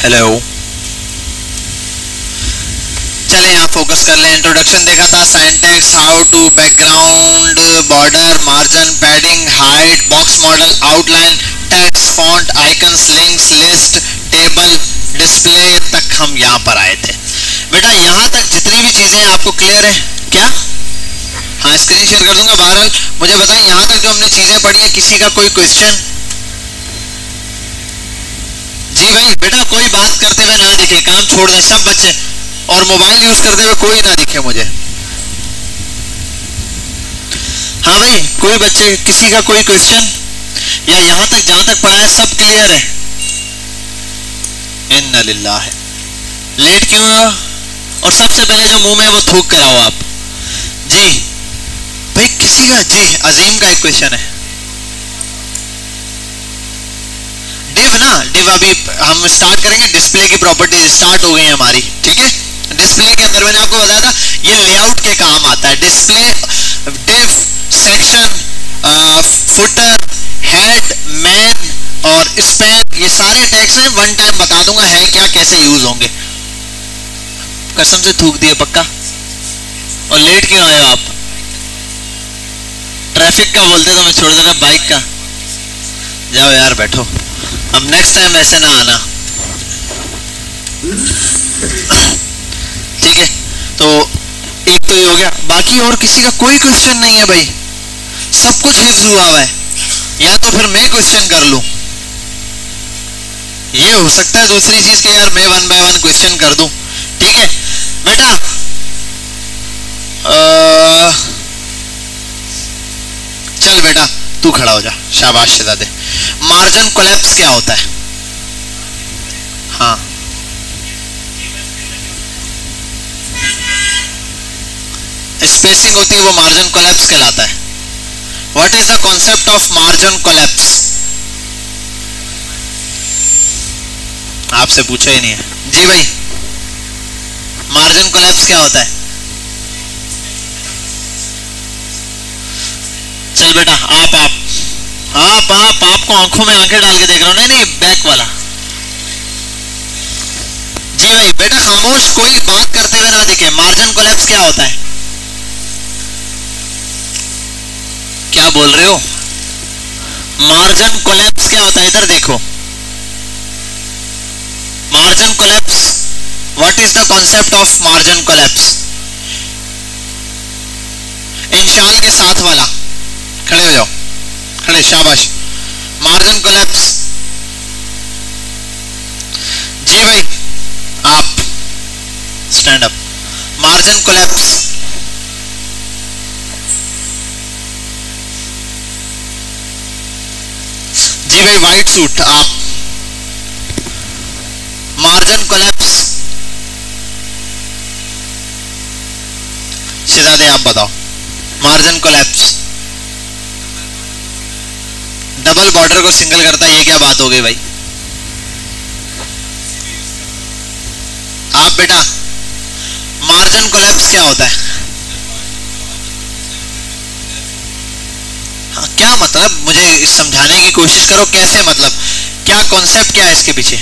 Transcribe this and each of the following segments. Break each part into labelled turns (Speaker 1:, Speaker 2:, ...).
Speaker 1: Hello, चले यहाँ focus कर ले। इंट्रोडक्शन देखा था, syntax, how to, background, border, margin, padding, height, box model, outline, text, font, icons, links, list, table, display तक हम यहाँ पर आए थे। बेटा यहाँ तक जितनी भी चीजें आपको क्लियर है क्या? हाँ, स्क्रीन शेयर कर दूंगा। बहरहाल मुझे बताएं यहाँ तक जो हमने चीजें पढ़ी है, किसी का कोई क्वेश्चन? जी भाई, बेटा कोई बात करते हुए ना दिखे, काम छोड़ दें सब बच्चे, और मोबाइल यूज करते हुए कोई ना दिखे मुझे। हाँ भाई, कोई बच्चे, किसी का कोई क्वेश्चन? या यहाँ तक जहां तक पढ़ा है सब क्लियर है? इन्ना लिल्लाह है। लेट क्यों हुआ? और सबसे पहले जो मुंह में वो थूक कर आओ आप। जी भाई, किसी का? जी अजीम का एक क्वेश्चन है। डिव ना, डिव अभी हम स्टार्ट करेंगे। डिस्प्ले की प्रॉपर्टीज स्टार्ट हो गई है हमारी, ठीक है। डिस्प्ले के अंदर मैंने आपको बताया था ये लेआउट के काम आता है। Display, div, section, footer, head, man और स्पैन, ये सारे टैग्स हैं। वन टाइम बता दूंगा है क्या, कैसे यूज होंगे। कसम से थूक दिए पक्का। और लेट क्यों आए आप? ट्रैफिक का बोलते तो मैं छोड़ देता, बाइक का। जाओ यार बैठो, अब नेक्स्ट टाइम ऐसे ना आना, ठीक है। तो एक तो ये हो गया, बाकी और किसी का कोई क्वेश्चन नहीं है भाई? सब कुछ हिफ्ज हुआ हुआ है, या तो फिर मैं क्वेश्चन कर लूं। ये हो सकता है दूसरी चीज के यार मैं वन बाय वन क्वेश्चन कर दूं, ठीक है बेटा। चल बेटा तू खड़ा हो जा, शाबाश शहजादे। मार्जिन कोलैप्स क्या होता है? हाँ, स्पेसिंग होती है वो मार्जिन कोलैप्स कहलाता है। What is the concept of margin collapse? आपसे पूछा ही नहीं है। जी भाई, मार्जिन कोलैप्स क्या होता है? चल बेटा आप आपको आंखों में आंखें डाल के देख रहा हूं। नहीं बैक वाला। जी भाई बेटा खामोश, कोई बात करते हुए ना दिखे। मार्जिन कोलैप्स क्या होता है? क्या बोल रहे हो? मार्जिन कोलैप्स क्या होता है? इधर देखो, margin collapse, what is the concept of margin collapse? इंशाल के साथ वाला, खड़े हो जाओ, खड़े, शाबाश। Margin collapse. जी भाई आप स्टैंड अप। मार्जिन कोलैप्स, जी भाई व्हाइट सूट आप। मार्जिन कोलैप्स, शहजादे आप बताओ। मार्जिन कोलैप्स, डबल बॉर्डर को सिंगल करता है, ये क्या बात हो गई भाई? आप बेटा, मार्जिन कोलैप्स क्या होता है? हाँ, क्या मतलब? मुझे समझाने की कोशिश करो, कैसे मतलब, क्या कॉन्सेप्ट क्या है इसके पीछे?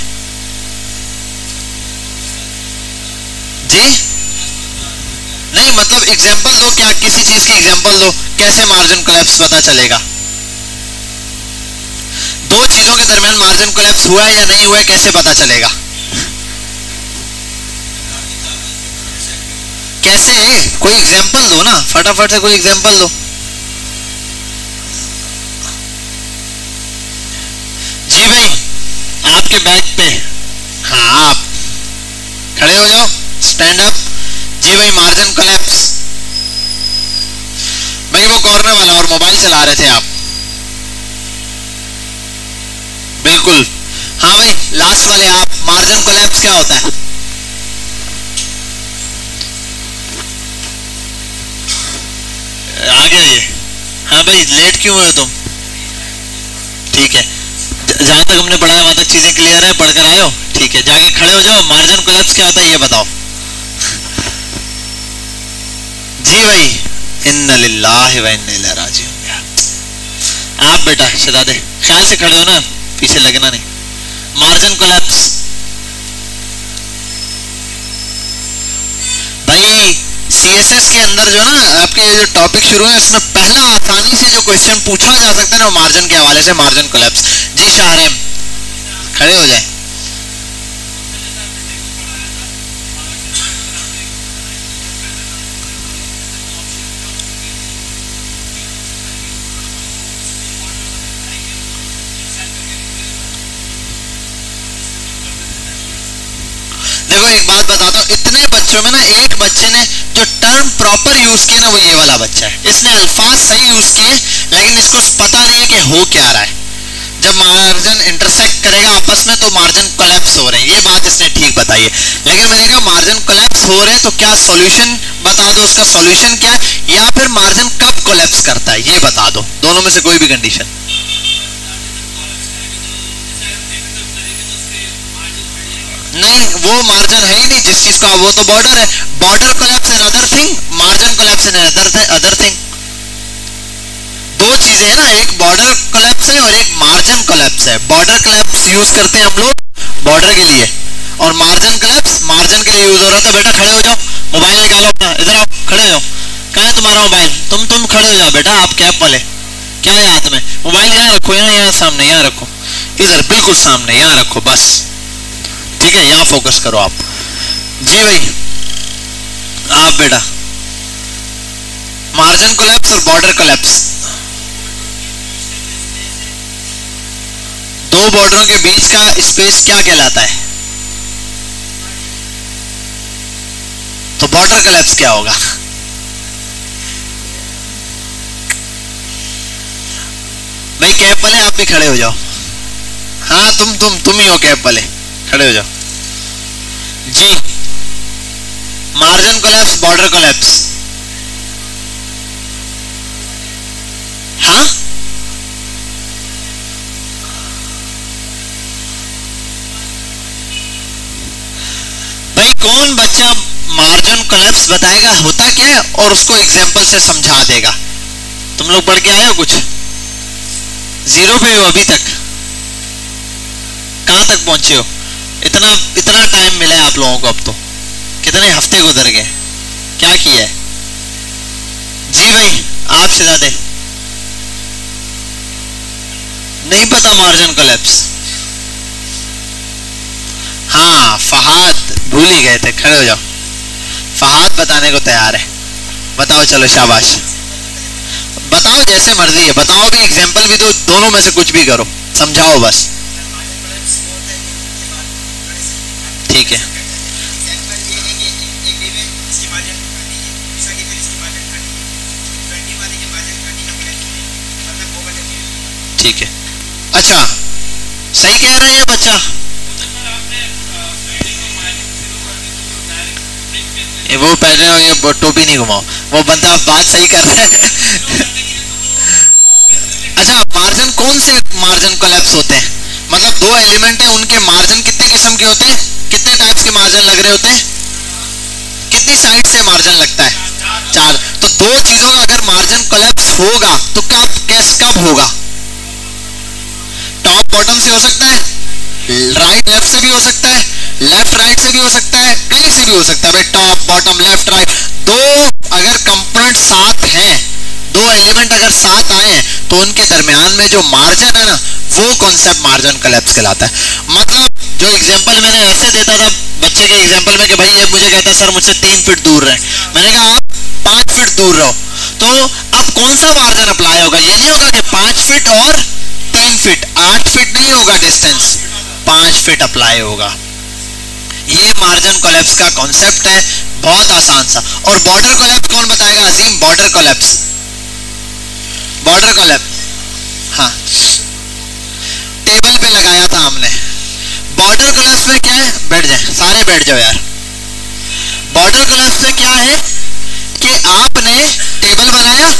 Speaker 1: जी नहीं, मतलब एग्जांपल दो, क्या किसी चीज की एग्जांपल दो, कैसे मार्जिन कोलैप्स पता चलेगा? दो चीजों के दरमियान मार्जिन कोलैप्स हुआ है या नहीं हुआ है, कैसे पता चलेगा? कैसे है? कोई एग्जांपल दो ना, फटाफट से कोई एग्जांपल दो। जी भाई आपके बैक पे, हाँ आप खड़े हो जाओ, स्टैंड अप। जी भाई मार्जिन कोलैप्स, भाई वो कॉर्नर वाला, और मोबाइल चला रहे थे आप, बिल्कुल। हाँ भाई लास्ट वाले आप, मार्जिन कोलैप्स क्या होता है? आ गया ये? हाँ भाई लेट क्यों हुए तुम? ठीक है, जहां तक हमने पढ़ा है वहां तक चीजें क्लियर है, पढ़कर आए हो? ठीक है, जाके खड़े हो जाओ। मार्जिन कोलैप्स क्या होता है ये बताओ। जी भाई, इन्ना लिल्लाहि व इन्ना इलैहि राजिऊन। आप बेटा शहजादे ख्याल से खड़े हो ना, पीछे लगना नहीं। मार्जिन कोलैप्स, सीएसएस के अंदर जो ना आपके जो टॉपिक शुरू है इसमें पहला आसानी से जो क्वेश्चन पूछा जा सकता है ना मार्जिन के हवाले से, मार्जिन कोलैप्स। जी शाहरेम खड़े हो जाए। देखो एक बात बताता हूँ, इतने बच्चों में ना एक बच्चे ने जो टर्म प्रॉपर यूज किया ना वो ये वाला बच्चा है। इसने अल्फाज सही यूज किए लेकिन इसको पता नहीं है कि हो क्या रहा है। जब मार्जिन इंटरसेक्ट करेगा आपस में तो मार्जिन कोलैप्स हो रहे हैं, ये बात इसने ठीक बताई है। लेकिन मैंने कहा मार्जिन कोलैप्स हो रहे हैं तो क्या सॉल्यूशन बता दो, उसका सॉल्यूशन क्या है, या फिर मार्जिन कब कोलैप्स करता है ये बता दो, दोनों में से कोई भी कंडीशन। नहीं वो मार्जिन है ही नहीं जिस चीज का, वो तो बॉर्डर है। Border collapse is other thing, margin collapse is other thing. दो चीजें हैं ना, एक बॉर्डर कोलैप्स है और एक मार्जिन कोलैप्स है। बॉर्डर कोलैप्स यूज करते हैं हम लोग बॉर्डर के लिए, और मार्जिन कोलैप्स मार्जिन के लिए यूज हो रहा था। बेटा खड़े हो जाओ, मोबाइल निकालो अपना, इधर आओ, खड़े हो जाओ। कहाँ है तुम्हारा मोबाइल? तुम खड़े हो जाओ बेटा, आप कैप वाले, क्या है हाथ में? मोबाइल यहाँ रखो, यहाँ सामने, यहाँ रखो, इधर बिल्कुल सामने, यहाँ रखो बस, ठीक है, यहां फोकस करो आप। जी भाई आप बेटा, मार्जिन कोलैप्स और बॉर्डर कोलैप्स, दो बॉर्डरों के बीच का स्पेस क्या कहलाता है? तो बॉर्डर कोलैप्स क्या होगा? भाई कैप वाले आप भी खड़े हो जाओ। हाँ तुम ही हो कैप वाले, खड़े हो जाओ। जी मार्जिन कोलैप्स, बॉर्डर कोलैप्स। हाँ भाई कौन बच्चा मार्जिन कोलैप्स बताएगा होता क्या है और उसको एग्जांपल से समझा देगा? तुम लोग पढ़ के आए हो कुछ? जीरो पे हो अभी तक? कहां तक पहुंचे हो? इतना टाइम मिला है आप लोगों को, अब तो कितने हफ्ते गुजर गए, क्या किया है? जी भाई आप शहजादे नहीं पता मार्जिन कोलैप्स? हाँ फहाद भूल ही गए थे, खड़े हो जाओ। फहाद बताने को तैयार है, बताओ चलो शाबाश, बताओ जैसे मर्जी है, बताओ भी, एग्जाम्पल भी दो, दोनों में से कुछ भी करो, समझाओ बस। ठीक है ठीक है। अच्छा सही कह रहे हैं बच्चा? वो पहले ये टोपी नहीं घुमाओ, वो बंदा बात सही कर रहा है। अच्छा मार्जिन कौन से मार्जिन कोलैप्स होते हैं? मतलब दो एलिमेंट है, उनके मार्जिन कितने किस्म के होते हैं? कितने टाइप्स के मार्जिन लग रहे होते हैं? कितनी साइड से मार्जिन लगता है? चार। तो दो चीजों का अगर मार्जिन कोलैप्स होगा तो कब होगा? टॉप बॉटम से हो सकता है, राइट लेफ्ट से भी हो सकता है, लेफ्ट राइट से भी हो सकता है, कहीं से भी हो सकता है भाई, टॉप बॉटम लेफ्ट राइट। दो अगर कंपोनेंट साथ हैं, दो एलिमेंट अगर साथ आए हैं तो उनके दरमियान में जो मार्जिन है ना वो कॉन्सेप्ट मार्जिन कोलैप्स कहलाता है। मतलब जो एग्जांपल मैंने ऐसे देता था बच्चे के एग्जांपल में कि भाई ये मुझे कहता सर मुझसे 3 फीट दूर रहे, मैंने कहा आप 5 फीट दूर रहो, तो अब कौन सा मार्जिन अप्लाई होगा? ये नहीं होगा कि 5 फीट और 3 फीट, 8 फीट नहीं होगा डिस्टेंस, 5 फीट अप्लाई होगा। ये मार्जिन कोलैप्स का कॉन्सेप्ट है, बहुत आसान सा। और बॉर्डर कोलैप्स कौन बताएगा? अजीम बॉर्डर कोलैप्स, बॉर्डर कोलैप्स, हाँ टेबल पे लगाया था हमने। बॉर्डर कोलैप्स में क्या है? बैठ जाए सारे, बैठ जाओ यार। बॉर्डर कोलैप्स में क्या है कि आपने टेबल बनाया,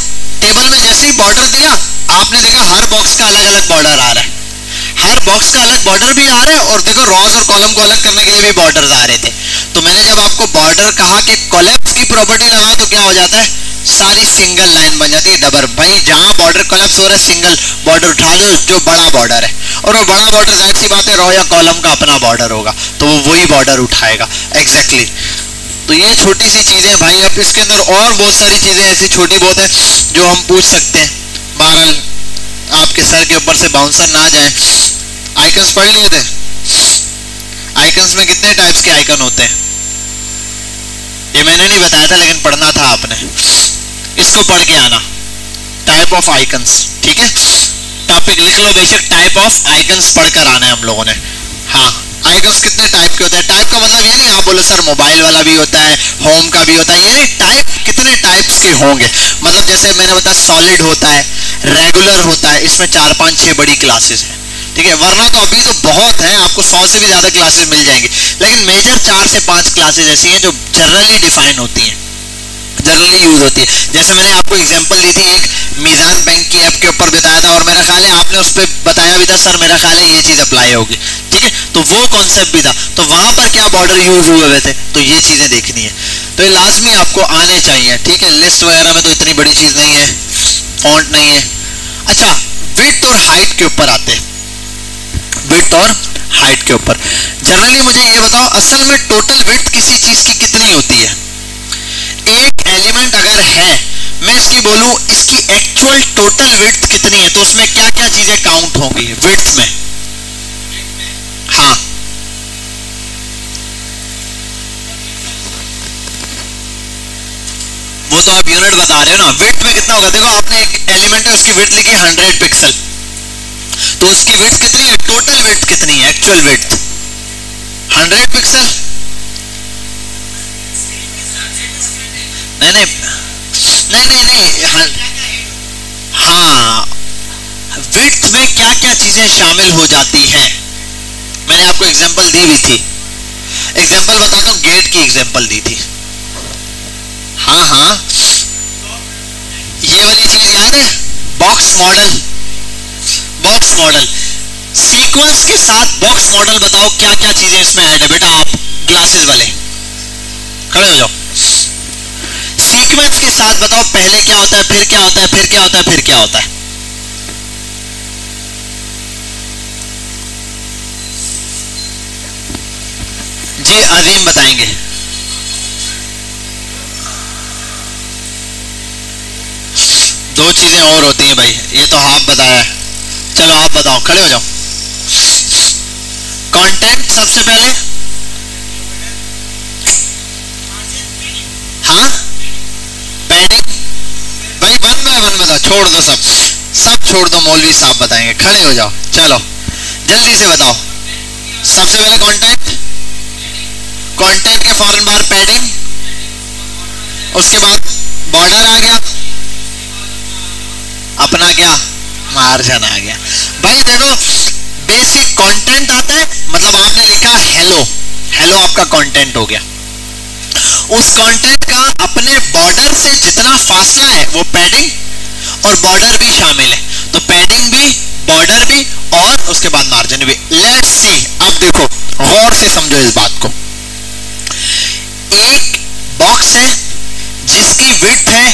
Speaker 1: टेबल में जैसे ही बॉर्डर दिया आपने देखा हर बॉक्स का अलग अलग बॉर्डर आ रहा है, हर बॉक्स का अलग बॉर्डर भी आ रहा है, और देखो रॉज और कॉलम को अलग करने के लिए भी बॉर्डर्स आ रहे थे। तो मैंने जब आपको बॉर्डर कहा कि कोलैप्स की प्रॉपर्टी लगाओ तो क्या हो जाता है? सारी सिंगल लाइन बन जाती है, डबल। भाई जहां बॉर्डर कोलैप्स हो रहा है सिंगल बॉर्डर उठा दो जो बड़ा बॉर्डर है, और वो बड़ा बॉर्डर जाहिर सी बात है रो या कॉलम का अपना बॉर्डर होगा तो वो वही बॉर्डर उठाएगा। एग्जैक्टली तो ये छोटी सी चीजें भाई, अब इसके अंदर और बहुत सारी चीजें ऐसी छोटी बहुत है जो हम पूछ सकते हैं। बहरहाल आपके सर के ऊपर से बाउंसर ना जाए। आइकन्स पढ़ लिए थे? आइकन्स में कितने टाइप्स के आइकन होते हैं? ये मैंने नहीं बताया था लेकिन पढ़ना था आपने, इसको पढ़ के आना। टाइप ऑफ आइकन्स, ठीक है, टॉपिक लिख लो बेशक, टाइप ऑफ आइकन्स पढ़कर आना है हम लोगों ने। हाँ, आइकन्स कितने टाइप के होते हैं? टाइप का मतलब ये नहीं आप बोलो सर मोबाइल वाला भी होता है, होम का भी होता है, ये नहीं, टाइप कितने टाइप्स के होंगे। मतलब जैसे मैंने बताया सॉलिड होता है, रेगुलर होता है, इसमें 4 5 6 बड़ी क्लासेस हैं, ठीक है। वरना तो अभी तो बहुत है, आपको 100 से भी ज्यादा क्लासेस मिल जाएंगी, लेकिन मेजर 4 से 5 क्लासेस ऐसी हैं जो जनरली डिफाइन होती हैं, जनरली यूज होती है। जैसे मैंने आपको एग्जांपल दी थी, एक मीज़ान बैंक की ऐप के ऊपर बताया था, और मेरा ख्याल है आपने उस पर बताया भी था सर मेरा ख्याल है ये चीज अप्लाई होगी, ठीक है। तो वो कॉन्सेप्ट भी था, तो वहां पर क्या बॉर्डर यूज हुए हुए थे, तो ये चीजें देखनी है। तो ये लाजमी आपको आने चाहिए, ठीक है। लिस्ट वगैरह में तो इतनी बड़ी चीज नहीं है, फॉन्ट नहीं है। अच्छा, विड्थ और हाइट के ऊपर आते हैं। विड्थ और हाइट के ऊपर जनरली मुझे ये बताओ, असल में टोटल विड्थ किसी चीज की कितनी होती है? एक एलिमेंट अगर है, मैं इसकी बोलूं इसकी एक्चुअल टोटल विड्थ कितनी है, तो उसमें क्या क्या चीजें काउंट होंगी विड्थ में? हाँ, वो तो आप यूनिट बता रहे हो ना। विड्थ में कितना होगा? देखो आपने एक एलिमेंट है, उसकी विड्थ लिखी 100 पिक्सल, तो उसकी विड्थ कितनी है? टोटल विड्थ कितनी है? Actual width 100 pixel? नहीं नहीं नहीं नहीं नहीं, हाँ, विड्थ में क्या क्या चीजें शामिल हो जाती हैं, मैंने आपको एग्जांपल दी भी थी। एग्जांपल बताता हूँ, गेट की एग्जांपल दी थी। हाँ हाँ, ये वाली चीज याद है, box model. Box model sequence के साथ बॉक्स मॉडल, बताओ क्या क्या चीजें इसमें ऐड है? बेटा आप ग्लासेस वाले खड़े हो जाओ। सीक्वेंस के साथ बताओ पहले क्या होता है, फिर क्या होता है, फिर क्या होता है, फिर क्या होता है? जी अजीम बताएंगे। दो चीजें और होती हैं भाई, ये तो हाफ बताया है, चलो आप बताओ, खड़े हो जाओ। कंटेंट सबसे पहले, हाँ, पैडिंग भाई, वन बाय वन बताओ, छोड़ दो सब छोड़ दो, मौलवी साहब बताएंगे, खड़े हो जाओ, चलो जल्दी से बताओ। सबसे पहले कंटेंट, कंटेंट के फौरन बाहर पैडिंग, उसके बाद बॉर्डर आ गया, अपना क्या मार्जिन आ गया। भाई देखो, बेसिक कंटेंट आता है, मतलब आपने लिखा हेलो, हेलो आपका कंटेंट हो गया। उस कंटेंट का अपने बॉर्डर से जितना फासला है वो पैडिंग और बॉर्डर भी शामिल है, तो पैडिंग भी, बॉर्डर भी, और उसके बाद मार्जिन भी। लेट्स सी, अब देखो गौर से समझो इस बात को। एक बॉक्स है जिसकी विड्थ है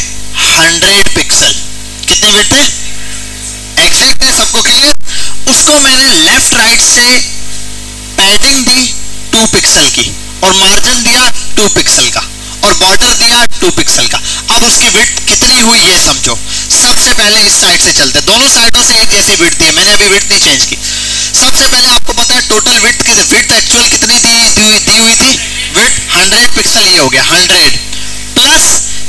Speaker 1: 100 पिक्सल। कितनी विड्थ है? एग्जैक्ट है, सबको क्लियर? उसको मैंने लेफ्ट राइट से पैडिंग दी 2 पिक्सल की, और मार्जिन दिया 2 पिक्सल का, और बॉर्डर दिया 2 पिक्सल का। अब उसकी विड्थ कितनी हुई ये समझो। सबसे पहले इस साइड से चलते, दोनों साइडों से एक जैसी विड्थ दी है, मैंने अभी विड्थ नहीं चेंज की। सबसे पहले आपको पता है टोटल विड्थ की, विड्थ एक्चुअल कितनी दी हुई थी? विड्थ 100 पिक्सल, ये हो गया 100 प्लस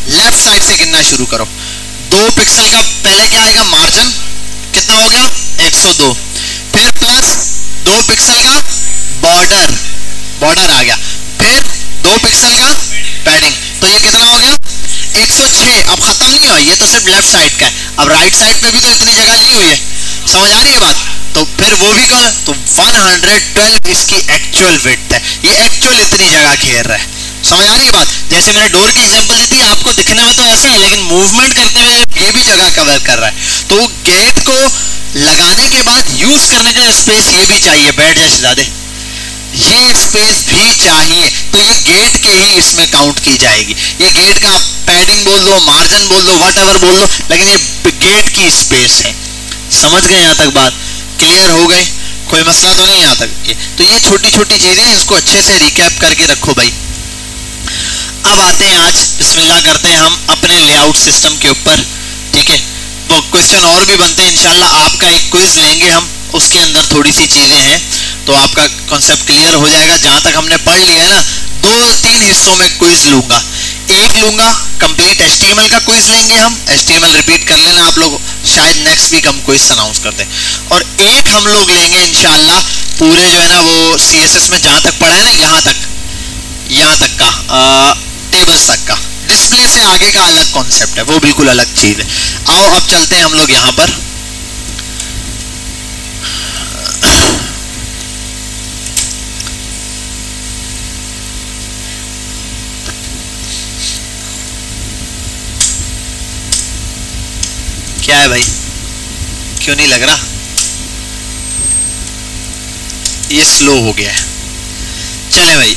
Speaker 1: लेफ्ट साइड से गिनना शुरू करो। 2 पिक्सल का पहले क्या आएगा? मार्जिन कितना हो गया? 102, फिर प्लस 2 पिक्सल का बॉर्डर, बॉर्डर आ गया, फिर 2 पिक्सल का पैडिंग, तो ये कितना हो गया? 106। अब खत्म नहीं हुआ, ये तो सिर्फ लेफ्ट साइड का है, अब राइट साइड पे भी तो इतनी जगह ली हुई है, समझ आ रही है बात? तो फिर वो भी कर, तो 112 इसकी एक्चुअल विड्थ है, ये एक्चुअल इतनी जगह घेर रहा है, समझ आ रही है बात? जैसे मैंने डोर की एग्जांपल दी थी, आपको दिखने में तो ऐसा है, लेकिन मूवमेंट करते हुए ये भी जगह कवर कर रहा है। तो गेट को लगाने के बाद यूज करने के लिए स्पेस ये भी चाहिए, बैठ जाए शहजादे, ये स्पेस भी चाहिए, तो ये गेट के ही इसमें काउंट की जाएगी। ये गेट का पैडिंग बोल दो, मार्जिन बोल दो, व्हाटएवर बोल दो, लेकिन ये गेट की स्पेस है। समझ गए? यहाँ तक बात क्लियर हो गई? कोई मसला तो नहीं यहाँ तक? तो ये छोटी छोटी चीजें, इसको अच्छे से रिकैप करके रखो भाई। अब आते हैं, आज बिस्मिल्लाह करते हैं हम अपने लेआउट सिस्टम के ऊपर। ठीक है, वो क्वेश्चन और भी बनते हैं इंशाल्लाह। आपका एक क्विज लेंगे हम, उसके अंदर थोड़ी सी चीजें हैं तो आपका कॉन्सेप्ट क्लियर हो जाएगा। जहां तक हमने पढ़ लिया है ना, 2-3 हिस्सों में क्विज लूंगा। एक लूंगा कंप्लीट HTML का क्विज लेंगे हम, HTML रिपीट कर लेना आप लोग, शायद नेक्स्ट वीक हम क्विज अनाउंस कर दें। और एक हम लोग लेंगे इंशाल्लाह पूरे जो है ना वो CSS में जहां तक पढ़ा है ना, यहाँ तक का टेबल्स तक का। डिस्प्ले से आगे का अलग कॉन्सेप्ट है, वो बिल्कुल अलग चीज है। आओ अब चलते हैं हम लोग यहाँ पर। क्या है भाई, क्यों नहीं लग रहा? ये स्लो हो गया है। चले भाई,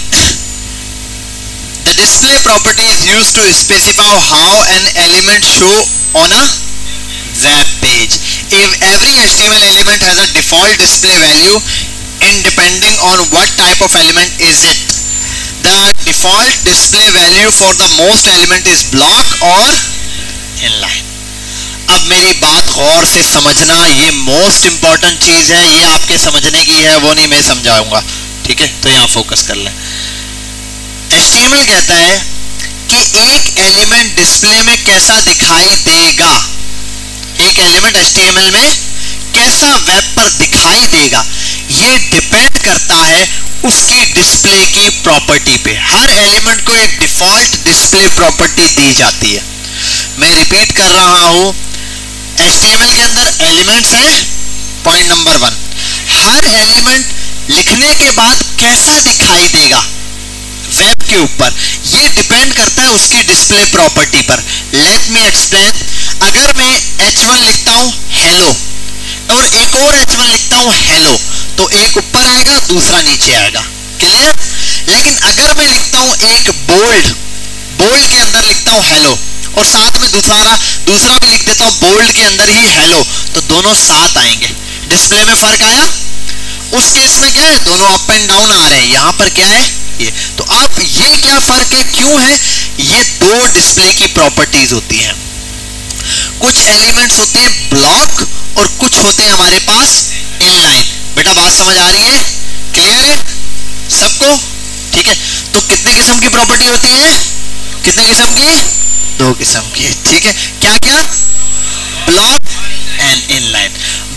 Speaker 1: the display property is used to specify how an element show on a web page. If every HTML element has a default display value, independing on what type of element is it. The default display value for the most element is block or inline. अब मेरी बात गौर से समझना, ये most important चीज है, ये आपके समझने की है, वो नहीं मैं समझाऊंगा। ठीक है, तो यहाँ फोकस कर लें। HTML कहता है कि एक एलिमेंट डिस्प्ले में कैसा दिखाई देगा, एक एलिमेंट HTML में कैसा वेब पर दिखाई देगा, ये डिपेंड करता है उसकी डिस्प्ले की प्रॉपर्टी पे। हर एलिमेंट को एक डिफॉल्ट डिस्प्ले प्रॉपर्टी दी जाती है। मैं रिपीट कर रहा हूं, HTML के अंदर एलिमेंट्स हैं, पॉइंट नंबर 1। हर एलिमेंट लिखने के बाद कैसा दिखाई देगा वेब के ऊपर, ये डिपेंड करता है उसकी डिस्प्ले प्रॉपर्टी पर। Let me explain. अगर मैं H1 लिखता हूं हेलो और एक और H1 लिखता हूं हेलो, तो एक ऊपर आएगा दूसरा नीचे आएगा, क्लियर? लेकिन अगर मैं लिखता हूं एक बोल्ड के अंदर लिखता हूं हेलो और साथ में दूसरा भी लिख देता हूं बोल्ड के अंदर ही हेलो, तो दोनों साथ आएंगे। डिस्प्ले में फर्क आया? उस केस में क्या है, दोनों अप एंड डाउन आ रहे हैं। यहां पर क्या है ये, तो अब ये क्या फर्क है, क्यों है? ये दो डिस्प्ले की प्रॉपर्टीज होती हैं। कुछ एलिमेंट्स होते हैं ब्लॉक और कुछ होते हैं हमारे पास इनलाइन। बेटा बात समझ आ रही है? क्लियर है सबको? ठीक है, तो कितने किस्म की प्रॉपर्टी होती है? कितने किस्म की? 2 किस्म की। ठीक है, क्या क्या? Block and inline.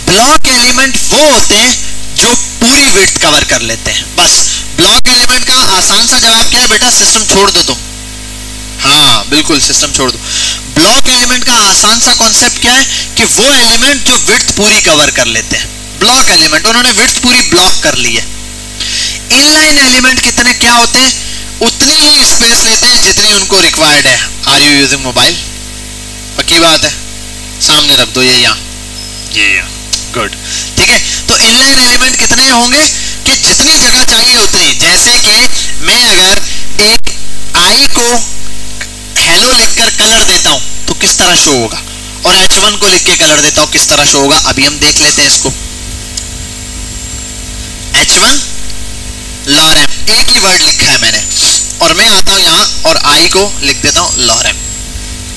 Speaker 1: Block element वो होते हैं जो पूरी विड्थ कवर कर लेते हैं। बस ब्लॉक एलिमेंट का आसान सा जवाब क्या है बेटा? सिस्टम छोड़ दो तुम। हाँ बिल्कुल, सिस्टम छोड़ दो। ब्लॉक एलिमेंट का आसान सा कॉन्सेप्ट क्या है कि वो एलिमेंट जो विड्थ पूरी कवर कर लेते हैं। ब्लॉक एलिमेंट, उन्होंने विड्थ पूरी ब्लॉक कर ली है। इनलाइन एलिमेंट कितने क्या होते हैं? उतनी ही स्पेस लेते हैं जितनी उनको रिक्वायर्ड है। Are you using mobile? पक्की बात है, सामने रख दो ये यहाँ, गुड। ठीक है, तो इनलाइन एलिमेंट कितने होंगे कि जितनी जगह चाहिए उतनी। जैसे कि मैं अगर एक आई को हेलो लिखकर कलर देता हूं तो किस तरह शो होगा, और H1 को लिख के कलर देता हूं किस तरह शो होगा। अभी हम देख लेते हैं इसको। H1 लॉरेम, एक ही वर्ड लिखा है मैंने, और मैं आता हूं यहां और आई को लिख देता हूं लॉरेम।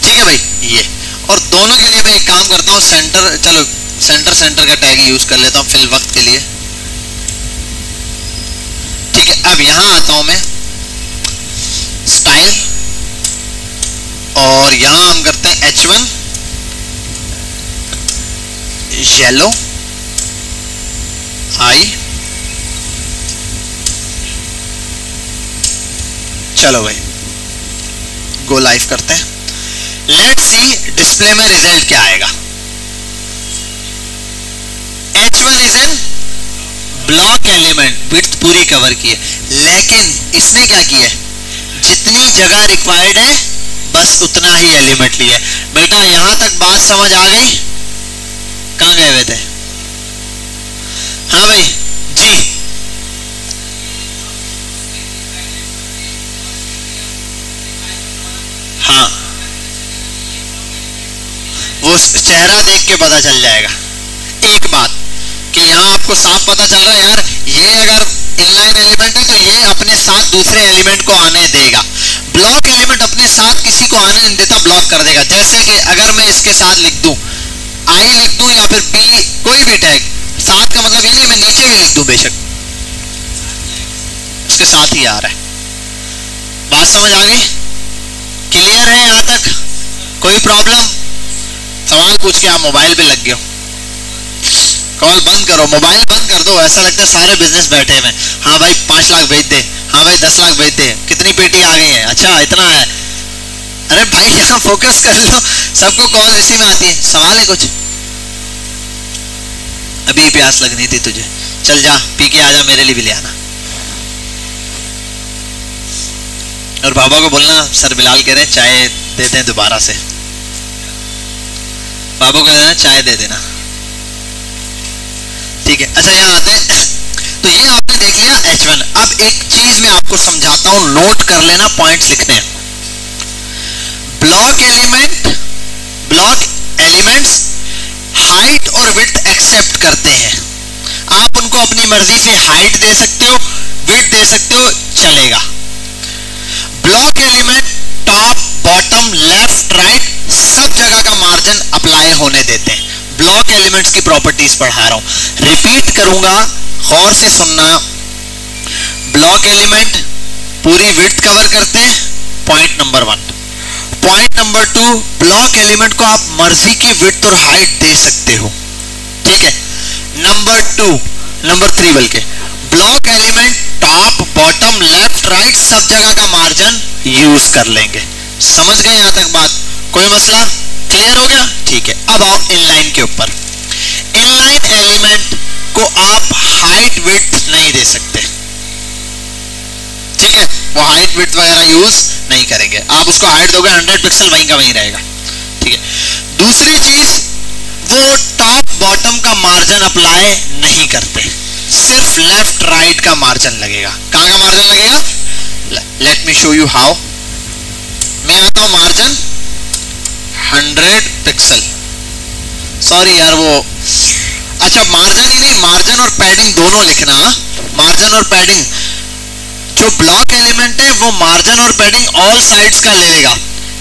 Speaker 1: ठीक है भाई, ये और दोनों के लिए मैं एक काम करता हूं, सेंटर, चलो सेंटर का टैग यूज कर लेता हूं फिल वक्त के लिए। ठीक है, अब यहां आता हूं मैं स्टाइल, और यहां हम करते हैं H1 येलो, आई। चलो भाई गो लाइव करते हैं। लेट्स सी डिस्प्ले में रिजल्ट क्या आएगा। H1 is an block element, width पूरी कवर की है, लेकिन इसने क्या किया है, जितनी जगह रिक्वायर्ड है बस उतना ही एलिमेंट लिया है। बेटा यहां तक बात समझ आ गई? कहां गए हुए थे? हाँ भाई जी, हाँ वो चेहरा देख के पता चल जाएगा। एक बात कि यहाँ आपको साफ पता चल रहा है यार, ये अगर इनलाइन एलिमेंट है तो ये अपने साथ दूसरे एलिमेंट को आने देगा। ब्लॉक एलिमेंट आने नहीं देता, ब्लॉक कर देगा। जैसे कि अगर मैं इसके साथ लिख दूं आई लिख दूं या फिर बी, कोई भी टैग साथ का मतलब ये नहीं मैं नीचे भी लिख दूं, बेशक उसके साथ ही आ रहा है। बात समझ आ गई? क्लियर है यहां तक? कोई प्रॉब्लम? सवाल पूछ के आप मोबाइल पे लग गए हो। कॉल बंद करो, मोबाइल बंद कर दो। ऐसा लगता है सारे बिजनेस बैठे हुए। हाँ भाई 5 लाख भेज दे, हाँ भाई 10 लाख भेज दे, कितनी पेटी आ गई है, अच्छा इतना है। अरे भाई यहाँ फोकस कर लो, सबको कॉल इसी में आती है। सवाल है कुछ? अभी प्यास लगनी थी तुझे, चल जा पी के आजा, मेरे लिए भी ले आना। और बाबा को बोलना सर बिलाल कह रहे चाय देते हैं दोबारा से, बाबा को देना चाय दे देना, ठीक है। अच्छा यहाँ आते हैं, तो ये आपने देख लिया H1। अब एक चीज मैं आपको समझाता हूं, नोट कर लेना, पॉइंट्स लिखने हैं। ब्लॉक एलिमेंट्स हाइट और विड्थ एक्सेप्ट करते हैं। आप उनको अपनी मर्जी से हाइट दे सकते हो, विड्थ दे सकते हो, चलेगा। Block element top bottom left right सब जगह का मार्जिन अप्लाई होने देते हैं। ब्लॉक एलिमेंट्स की प्रॉपर्टीज पढ़ा रहा हूं, रिपीट करूंगा, गौर से सुनना। ब्लॉक एलिमेंट पूरी विड्थ कवर करते हैं, point number 1। Point number 2, block element को आप मर्जी की विड्थ और हाइट दे सकते हो, ठीक है। नंबर 3 बल्कि block element top bottom left right सब जगह का मार्जिन यूज कर लेंगे। समझ गए यहां तक बात? कोई मसला? क्लियर हो गया? ठीक है। अब आओ इनलाइन के ऊपर। इनलाइन एलिमेंट को आप हाइट विड्थ नहीं दे सकते, ठीक है। वो हाइट विड्थ वगैरह यूज नहीं करेंगे। आप उसको हाइट दोगे 100 पिक्सल वहीं का वहीं रहेगा, ठीक है। दूसरी चीज, वो टॉप बॉटम का मार्जिन अप्लाई नहीं करते, सिर्फ लेफ्ट राइट का मार्जिन लगेगा। कहां का मार्जिन लगेगा? Let me show you how. मैं आता हूं मार्जिन 100 पिक्सल, सॉरी यार वो, अच्छा मार्जिन ही नहीं, मार्जिन और पैडिंग दोनों लिखना। मार्जिन और पैडिंग, जो ब्लॉक एलिमेंट है वो मार्जिन और पैडिंग ऑल साइड्स का ले लेगा,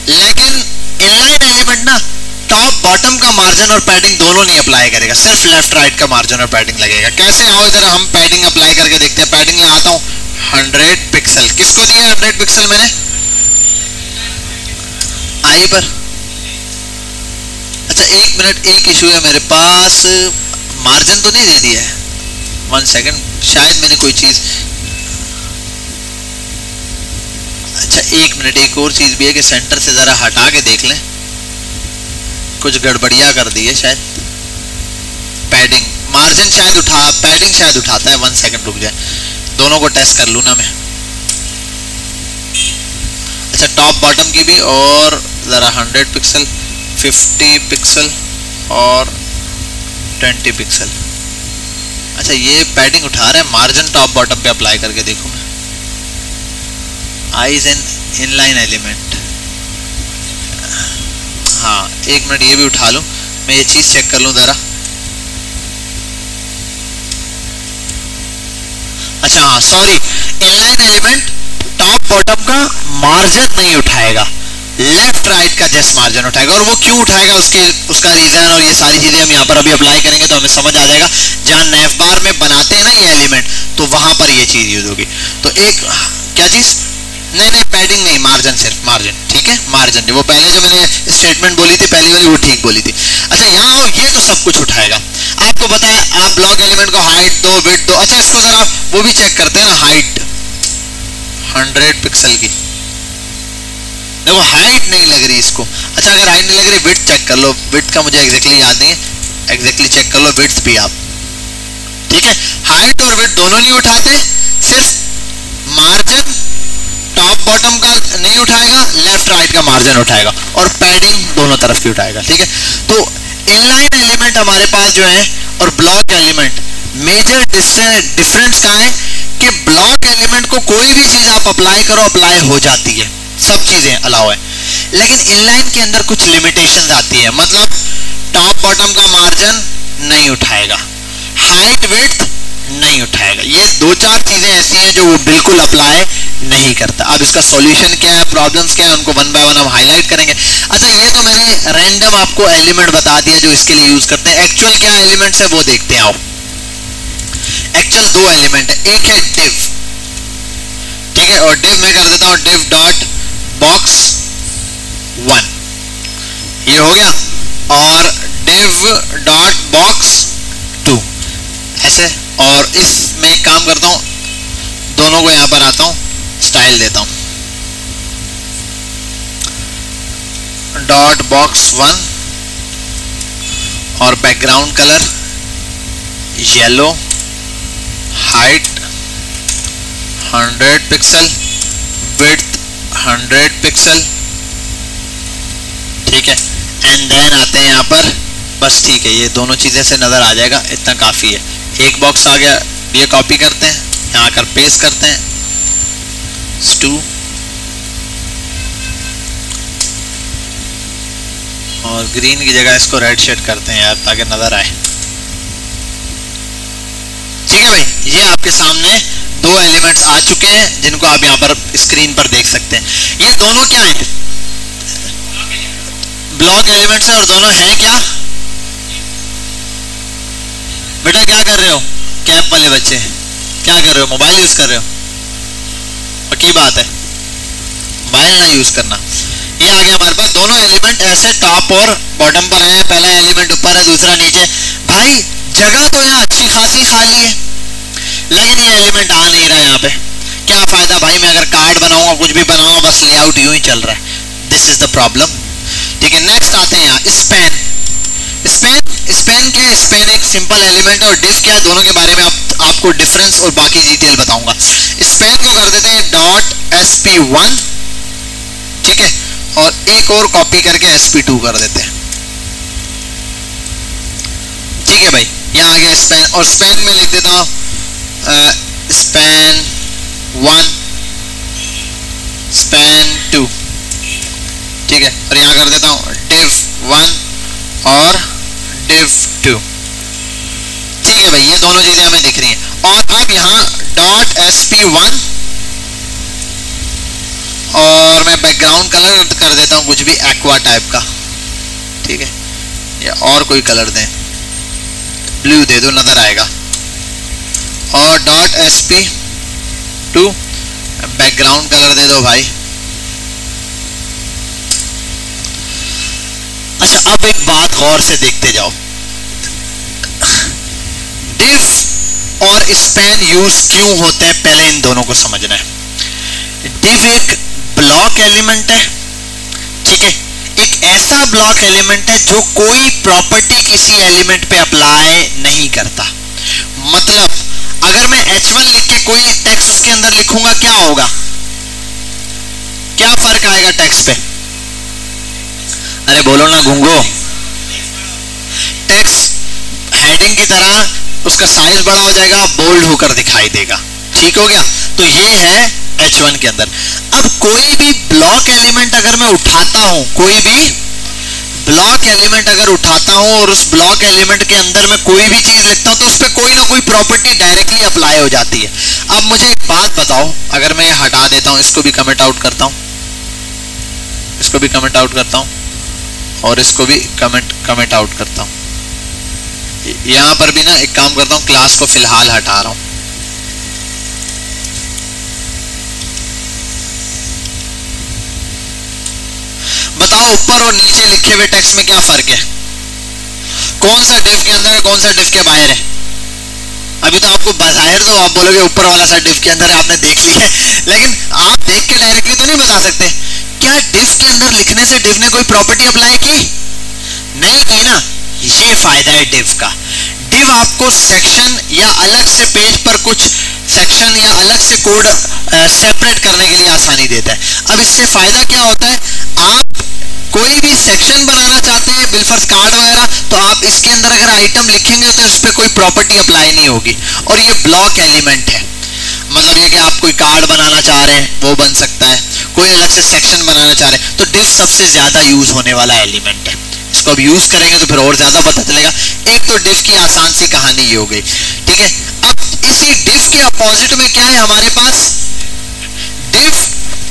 Speaker 1: लेकिन इनलाइन एलिमेंट ना टॉप बॉटम का मार्जिन और पैडिंग दोनों नहीं अप्लाई करेगा, सिर्फ लेफ्ट राइट का मार्जिन और पैडिंग लगेगा। कैसे? आओ जरा हम पैडिंग अप्लाई करके देखते हैं। पैडिंग लगाता हूं 100 पिक्सल। किसको दिया 100 पिक्सल मैंने? आई पर। अच्छा 1 मिनट, एक इशू है मेरे पास, मार्जिन तो नहीं दे दिया है। 1 सेकंड, शायद मैंने कोई चीज, अच्छा 1 मिनट, एक और चीज भी है कि सेंटर से जरा हटा के देख लें, कुछ गड़बड़िया कर दी है शायद। पैडिंग मार्जिन शायद पैडिंग शायद उठाता है। 1 सेकंड रुक जाए, दोनों को टेस्ट कर लूं ना मैं। अच्छा टॉप बॉटम की भी, और जरा 100 पिक्सल, 50 पिक्सल और 20 पिक्सल। अच्छा ये पैडिंग उठा रहा है, मार्जिन टॉप बॉटम पे अप्लाई करके देखो मैं। आइज एन इनलाइन एलिमेंट, हाँ 1 मिनट ये भी उठा लूं मैं, ये चीज चेक कर लूं जरा। अच्छा हाँ sorry, inline element top bottom का मार्जिन नहीं उठाएगा, लेफ्ट राइट का जस्ट मार्जिन उठाएगा। और वो क्यों उठाएगा, उसका रीजन और ये सारी चीजें हम यहाँ पर अभी अप्लाई करेंगे तो हमें समझ आ जाएगा। जहां नेव बार में बनाते हैं ना ये एलिमेंट, तो वहां पर ये चीज यूज होगी। तो एक क्या चीज, नहीं पैडिंग नहीं, मार्जिन, सिर्फ मार्जिन, ठीक है। मार्जिन वो पहले जो मैंने स्टेटमेंट बोली थी पहली वाली, वो ठीक बोली थी। अच्छा यहाँ आओ, ये तो सब कुछ उठाएगा। आपको बताया आप ब्लॉक एलिमेंट को हाइट दो, विड्थ दो। अच्छा इसको जरा वो भी चेक करते हैं ना, हाइट 100 पिक्सल की, देखो हाइट नहीं लग रही इसको। अच्छा अगर हाइट नहीं लग रही, विड्थ चेक कर लो। विड्थ का मुझे एग्जैक्टली याद नहीं है, एग्जैक्टली चेक कर लो विड्थ भी आप, ठीक है। हाइट और विड्थ दोनों नहीं उठाते, सिर्फ मार्जिन टॉप बॉटम का नहीं उठाएगा, लेफ्ट राइट का मार्जिन उठाएगा, और पैडिंग दोनों तरफ की उठाएगा, ठीक है। तो इनलाइन एलिमेंट हमारे पास जो है और ब्लॉक एलिमेंट, मेजर डिफरेंस क्या है कि ब्लॉक एलिमेंट को कोई भी चीज आप अप्लाई करो, अप्लाई हो जाती है, सब चीजें अलाउ है। लेकिन इनलाइन के अंदर कुछ लिमिटेशंस आती है, मतलब टॉप बॉटम का मार्जिन नहीं उठाएगा, हाइट विड्थ नहीं उठाएगा। ये 2-4 चीजें ऐसी हैं जो वो बिल्कुल अप्लाई नहीं करता। अब इसका सॉल्यूशन क्या है, प्रॉब्लम्स क्या है, उनको वन बाय वन हम हाईलाइट करेंगे। अच्छा, ये तो मैंने रैंडम आपको एलिमेंट बता दिया जो इसके लिए यूज करते हैं। एक्चुअल क्या एलिमेंट्स है वो देखते हैं। आओ, एक्चुअल दो एलिमेंट है, एक है div, ठीक है, और div मैं कर देता हूं div डॉट बॉक्स 1, ये हो गया, और div डॉट बॉक्स 2 ऐसे। और इसमें एक काम करता हूं, दोनों को यहां पर आता हूं, स्टाइल देता हूं, डॉट बॉक्स 1 और background colour yellow, height 100 pixel, width 100 pixel, ठीक है। एंड देन आते हैं यहाँ पर, बस ठीक है, ये दोनों चीजें से नजर आ जाएगा, इतना काफी है। एक बॉक्स आ गया, ये कॉपी करते हैं, यहाँ आकर पेस्ट करते हैं, stu, और ग्रीन की जगह इसको रेड शेड करते हैं यार, ताकि नजर आए। ठीक है भाई, ये आपके सामने दो एलिमेंट्स आ चुके हैं जिनको आप यहाँ पर स्क्रीन पर देख सकते हैं। ये दोनों क्या हैं? ब्लॉक एलिमेंट्स है, और दोनों हैं क्या? बेटा क्या कर रहे हो? कैप वाले बच्चे क्या कर रहे हो? मोबाइल यूज कर रहे हो? पक्की बात है, मोबाइल ना यूज करना। ये आ गया हमारे पास, दोनों एलिमेंट ऐसे टॉप और बॉटम पर है, पहला एलिमेंट ऊपर है, दूसरा नीचे। भाई जगह तो यहाँ अच्छी खासी खाली है, लेकिन ये एलिमेंट आ नहीं रहा यहाँ पे। क्या फायदा भाई, मैं अगर कार्ड बनाऊंगा, कुछ भी बनाऊंगा, बस लेआउट यूं ही चल रहा है। This is the problem. ठीक है, नेक्स्ट आते हैं यहाँ स्पैन। स्पैन क्या है? स्पैन एक सिंपल एलिमेंट है, और डिफ क्या है, दोनों के बारे में आपको डिफरेंस और बाकी डिटेल बताऊंगा। स्पैन को कर देते हैं डॉट sp1, ठीक है, और एक और कॉपी करके sp2 कर देते हैं। ठीक है भाई, यहाँ आ गया स्पैन, और स्पैन में लिख देता हूँ स्पैन 1, स्पैन 2, ठीक है, और यहाँ कर देता हूँ div 1 और div 2। ठीक है भाई, ये दोनों चीजें हमें दिख रही हैं। और अब यहाँ डॉट sp1, और मैं बैकग्राउंड कलर कर देता हूँ कुछ भी एक्वा टाइप का, ठीक है, या और कोई कलर दें, ब्लू दे दो, नजर आएगा। और डॉट sp2 बैकग्राउंड कलर दे दो भाई। अच्छा, अब एक बात गौर से देखते जाओ, div और स्पैन यूज क्यों होते हैं, पहले इन दोनों को समझना है। div एक ब्लॉक एलिमेंट है, ठीक है, एक ऐसा ब्लॉक एलिमेंट है जो कोई प्रॉपर्टी किसी एलिमेंट पे अप्लाई नहीं करता। मतलब अगर मैं h1 लिख के कोई टेक्स्ट उसके अंदर लिखूंगा, क्या होगा, क्या फर्क आएगा टेक्स्ट पे? अरे बोलो ना गूंगो। टेक्स्ट हेडिंग की तरह उसका साइज बड़ा हो जाएगा, बोल्ड होकर दिखाई देगा। ठीक हो गया, तो ये है h1 के अंदर। अब कोई भी ब्लॉक एलिमेंट अगर मैं उठाता हूं, कोई भी ब्लॉक एलिमेंट अगर उठाता हूं और उस ब्लॉक एलिमेंट के अंदर मैं कोई भी चीज लिखता हूं, तो उस पर कोई ना कोई प्रॉपर्टी डायरेक्टली अप्लाई हो जाती है। अब मुझे एक बात बताओ, अगर मैं ये हटा देता हूं, इसको भी कमेंट आउट करता हूं, इसको भी कमेंट आउट करता हूं, और इसको भी कमेंट आउट करता हूं, यहां पर भी ना एक काम करता हूं, क्लास को फिलहाल हटा रहा हूं। बताओ ऊपर और नीचे लिखे हुए टेक्स्ट में क्या फर्क है? कौन सा डिव के अंदर है, कौन सा डिव के बाहर है? अभी तो आपको बाहर, तो आप बोलोगे ऊपर वाला सा डिव के अंदर है, आपने देख लिया है, लेकिन आप देख के डायरेक्टली तो नहीं बता सकते। क्या डिव के अंदर लिखने से डिव ने कोई प्रॉपर्टी अप्लाई की? नहीं की ना। ये फायदा है डिव का। डिव आपको सेक्शन या अलग से पेज पर कुछ सेक्शन या अलग से कोड सेपरेट करने के लिए आसानी देता है। अब इससे फायदा क्या होता है, आप कोई भी सेक्शन बनाना चाहते हैं, बिलफर्ज कार्ड वगैरह, तो आप इसके अंदर अगर आइटम लिखेंगे तो इस पर कोई प्रॉपर्टी अप्लाई नहीं होगी। और ये ब्लॉक एलिमेंट है, मतलब ये कि आप कोई कार्ड बनाना चाह रहे हैं वो बन सकता है, कोई अलग से सेक्शन बनाना चाह रहे हैं, तो डिव सबसे ज्यादा यूज होने वाला एलिमेंट है। इसको अब यूज करेंगे तो फिर और ज्यादा पता चलेगा। एक तो डिव की आसान सी कहानी ये हो गई, ठीक है। अब इसी डिव के अपोजिट में क्या है हमारे पास? डिव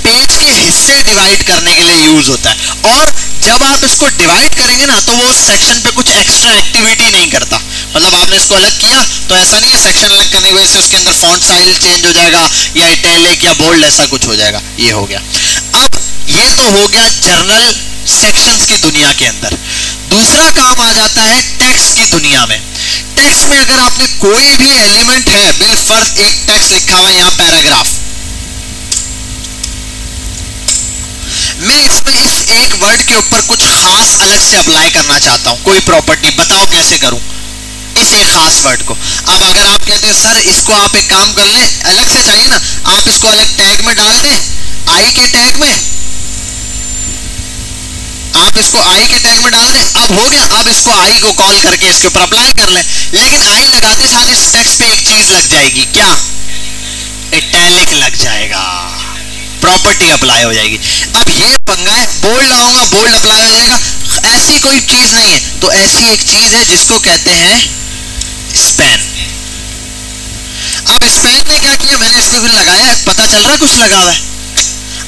Speaker 1: पे से डिवाइड करने के लिए यूज होता है। और जब आप इसको डिवाइड करेंगे ना तो वो उस सेक्शन पे कुछ एक्स्ट्रा एक्टिविटी नहीं करता। मतलब आपने इसको अलग किया तो ऐसा नहीं है सेक्शन अलग करने की वजह से उसके अंदर फॉन्ट स्टाइल चेंज हो जाएगा या इटैलिक या बोल्ड ऐसा कुछ हो जाएगा। ये हो गया। अब ये तो हो गया जर्नल सेक्शंस की दुनिया के अंदर। दूसरा काम आ जाता है टेक्स्ट की दुनिया में। टेक्स्ट में अगर आपने कोई भी एलिमेंट है, बिल फर्ज एक टेक्स्ट लिखा हुआ है यहाँ पैराग्राफ, मैं इसमें इस एक वर्ड के ऊपर कुछ खास अलग से अप्लाई करना चाहता हूं, कोई प्रॉपर्टी, बताओ कैसे करूं इस एक खास वर्ड को। अब अगर आप कहते हैं सर इसको आप एक काम कर लें, अलग से चाहिए ना, आप इसको अलग टैग में डाल दें, आई के टैग में, आप इसको आई के टैग में डाल दें, अब हो गया। अब इसको आई को कॉल करके इसके ऊपर अप्लाई कर लें, लेकिन आई लगाते साथ इस टेक्स्ट पे एक चीज लग जाएगी, क्या? इटैलिक लग जाएगा, प्रॉपर्टी अप्लाई हो जाएगी। अब ये पंगा है, बोल्ड लाऊंगा बोल्ड अप्लाई हो जाएगा, ऐसी कोई चीज नहीं है। तो ऐसी एक चीज है जिसको कहते हैं स्पैन। अब स्पैन ने क्या किया, मैंने इसको भी लगाया है, पता चल रहा है कुछ लगा हुआ है।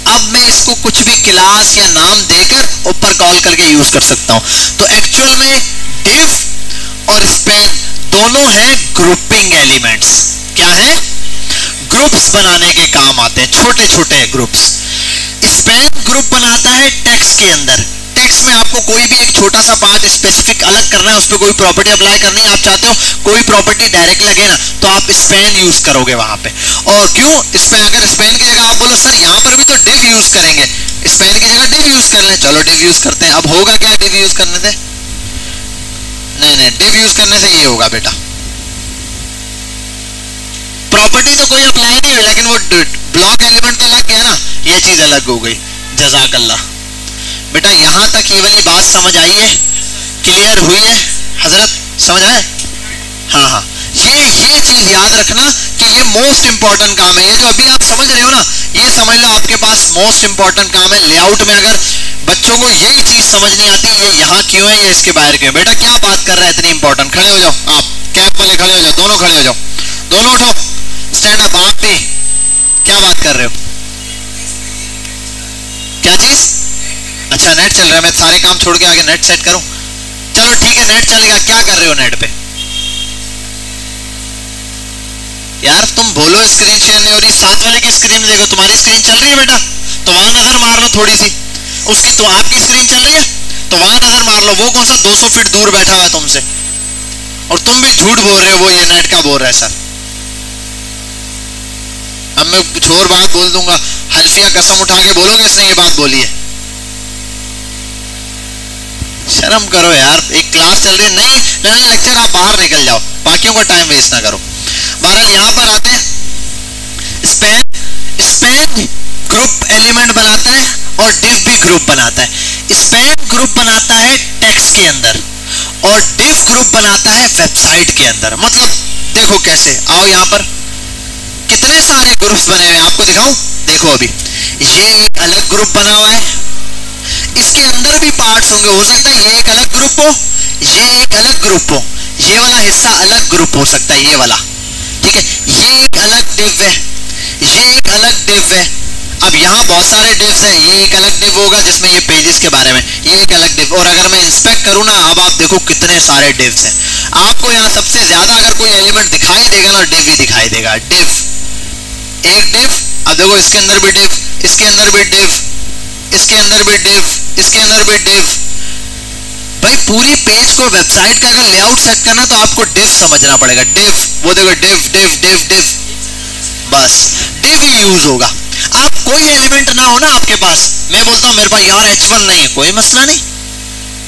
Speaker 1: अब मैं इसको कुछ भी क्लास या नाम देकर ऊपर कॉल करके यूज कर सकता हूं। तो एक्चुअल में डिव और स्पैन दोनों हैं ग्रुपिंग एलिमेंट्स। क्या है? ग्रुप्स बनाने के काम आते हैं, छोटे छोटे ग्रुप्स। स्पैन ग्रुप बनाता है टेक्स्ट के अंदर। टेक्स्ट में आपको कोई भी एक छोटा सा पार्ट स्पेसिफिक अलग करना है, उस पर कोई प्रॉपर्टी अप्लाई करनी है, आप चाहते हो कोई प्रॉपर्टी डायरेक्ट लगे ना, तो आप स्पैन यूज करोगे वहां पे। और क्यों स्पैन? अगर स्पैन की जगह आप बोलो सर यहां पर भी तो डिव यूज करेंगे, स्पैन की जगह डिव यूज कर लें, चलो डिव यूज करते हैं। अब होगा क्या डिव यूज करने से? नहीं, डिव यूज करने से ये होगा बेटा, प्रॉपर्टी तो कोई अप्लाई नहीं हुई, लेकिन वो ब्लॉक एलिमेंट तो लग गया ना, ये चीज अलग हो गई। जज़ाकल्लाह बेटा, यहां तक ये वाली बात समझ आई है, क्लियर हुई है हजरत, समझ आए? हाँ, ये चीज याद रखना कि ये मोस्ट इंपॉर्टेंट काम है। ये जो अभी आप समझ रहे हो ना, ये समझ लो आपके पास मोस्ट इंपॉर्टेंट काम है। लेआउट में अगर बच्चों को यही चीज समझ नहीं आती, ये यहाँ क्यों है, ये इसके बाहर क्यों है। बेटा क्या बात कर रहा है इतनी इंपॉर्टेंट? खड़े हो जाओ, आप कैप वाले खड़े हो जाओ, दोनों खड़े हो जाओ, दोनों उठो, स्टैंड अप। आप भी क्या बात कर रहे हो? क्या चीज? अच्छा नेट चल रहा है, मैं सारे काम छोड़ के आगे नेट सेट करूं? चलो ठीक है, नेट चलेगा। क्या कर रहे हो नेट पे? यार तुम बोलो स्क्रीन शेयर नहीं हो रही, साथ वाले की स्क्रीन देखो, तुम्हारी स्क्रीन चल रही है बेटा, तो वहां नजर मार लो थोड़ी सी, उसकी तो आपकी स्क्रीन चल रही है तो वहां नजर मार लो। वो कौन सा 200 फीट दूर बैठा हुआ है तुमसे, और तुम भी झूठ बोल रहे हो, वो ये नेट का बोल रहा है सर। अब मैं कुछ और बात बोल दूंगा, हल्फिया कसम उठा के बोलोगे इसने ये बात बोली है। शर्म करो यार, एक क्लास चल रही है, नहीं लेना लेक्चर, आप बाहर निकल जाओ, बाकियों का टाइम वेस्ट ना करो। बहरहाल यहां पर आते हैं, स्पैन ग्रुप एलिमेंट बनाता है और डिव भी ग्रुप बनाता है। स्पैन ग्रुप बनाता है टेक्स्ट के अंदर और डिव ग्रुप बनाता है वेबसाइट के अंदर। मतलब देखो कैसे, आओ यहां पर कितने सारे ग्रुप्स बने हुए हैं, आपको दिखाऊं? देखो अभी ये एक अलग ग्रुप बना हुआ है, इसके अंदर भी पार्ट्स होंगे, हो सकता है ये एक अलग ग्रुप हो, ये एक अलग ग्रुप हो, ये वाला हिस्सा अलग ग्रुप हो सकता है, ये वाला, ठीक है, ये एक अलग डिव है, ये एक अलग डिव है। अब यहाँ बहुत सारे डिव्स हैं, ये एक अलग डिव होगा जिसमें ये पेजेस के बारे में, ये एक अलग डिव। और अगर मैं इंस्पेक्ट करूँ ना, अब आप देखो कितने सारे डिव्स हैं। आपको यहाँ सबसे ज्यादा अगर कोई एलिमेंट दिखाई देगा ना, डिव ही दिखाई देगा, डिव, एक डिव। अब देखो इसके अंदर भी डिव, इसके अंदर भी डिव, इसके अंदर भी डिव, इसके अंदर भी डिव। भाई पूरी पेज को वेबसाइट का अगर लेआउट सेट करना तो आपको डिव समझना पड़ेगा, डिव, वो देखो डिव डिव डिव डिव, बस डिव ही यूज होगा। आप कोई एलिमेंट ना हो ना आपके पास, मैं बोलता हूं मेरे पास यार H1 नहीं है, कोई मसला नहीं,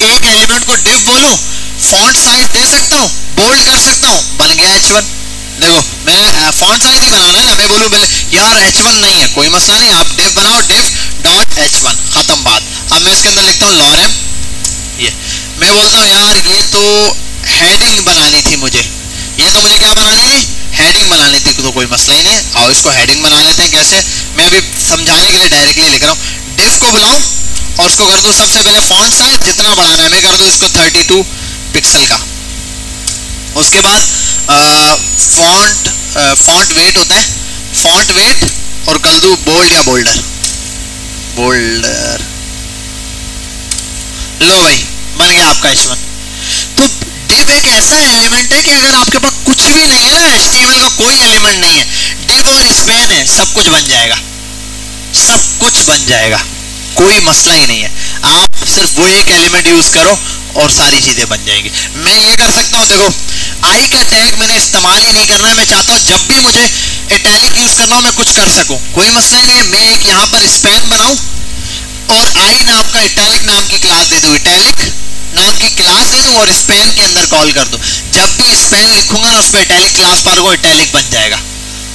Speaker 1: एक एलिमेंट को डिव बोलूं, फॉन्ट साइज दे सकता हूं, बोल्ड कर सकता हूं, बन गया H1। देखो मैं फॉन्ट साइज ही बनाना है ना, मैं बोलूं यार H1 नहीं है, कोई मसला नहीं, आप डिव बनाओ, डिव डॉट H1, खत्म बात। अब मैं इसके अंदर लिखता हूं लॉरेम, ये मैं बोलता हूं यार ये तो हेडिंग बनानी थी मुझे, ये तो मुझे क्या बनानी थी, हेडिंग बनानी थी, तो कोई मसला ही नहीं है, आओ इसको हेडिंग बना लेते हैं। कैसे? मैं अभी समझाने के लिए डायरेक्टली लिख रहा हूँ। डिव को बुलाऊं और उसको कर दूं सबसे पहले फॉन्ट साइज जितना बढ़ाना है, मैं कर दूं इसको 32 पिक्सल का। उसके बाद फॉन्ट वेट होता है, फॉन्ट वेट और कर दूं बोल्ड या बोल्डर, बोल्डर, लो भाई बन गया आपका H1। तो div एक ऐसा एलिमेंट है कि अगर आपके पास कुछ भी नहीं है ना, HTML का कोई एलिमेंट नहीं है, div और span है, सब कुछ बन जाएगा, सब कुछ बन जाएगा, कोई मसला ही नहीं है। आप सिर्फ वो एक एलिमेंट यूज करो और सारी चीजें बन जाएंगी। मैं ये कर सकता हूँ, देखो आई का टैग मैंने इस्तेमाल ही नहीं करना है, मैं चाहता हूँ जब भी मुझे इटैलिक यूज करना हो मैं कुछ कर सकूं, कोई मसला ही नहीं है। मैं एक यहाँ पर स्पैन बनाऊं और आई नाम का इटैलिक नाम की क्लास दे दूं, इटैलिक नाम की क्लास दे दूं और स्पैन के अंदर कॉल कर दूं। जब भी स्पैन लिखूंगा ना उस पर इटैलिक क्लास पार को इटैलिक बन जाएगा।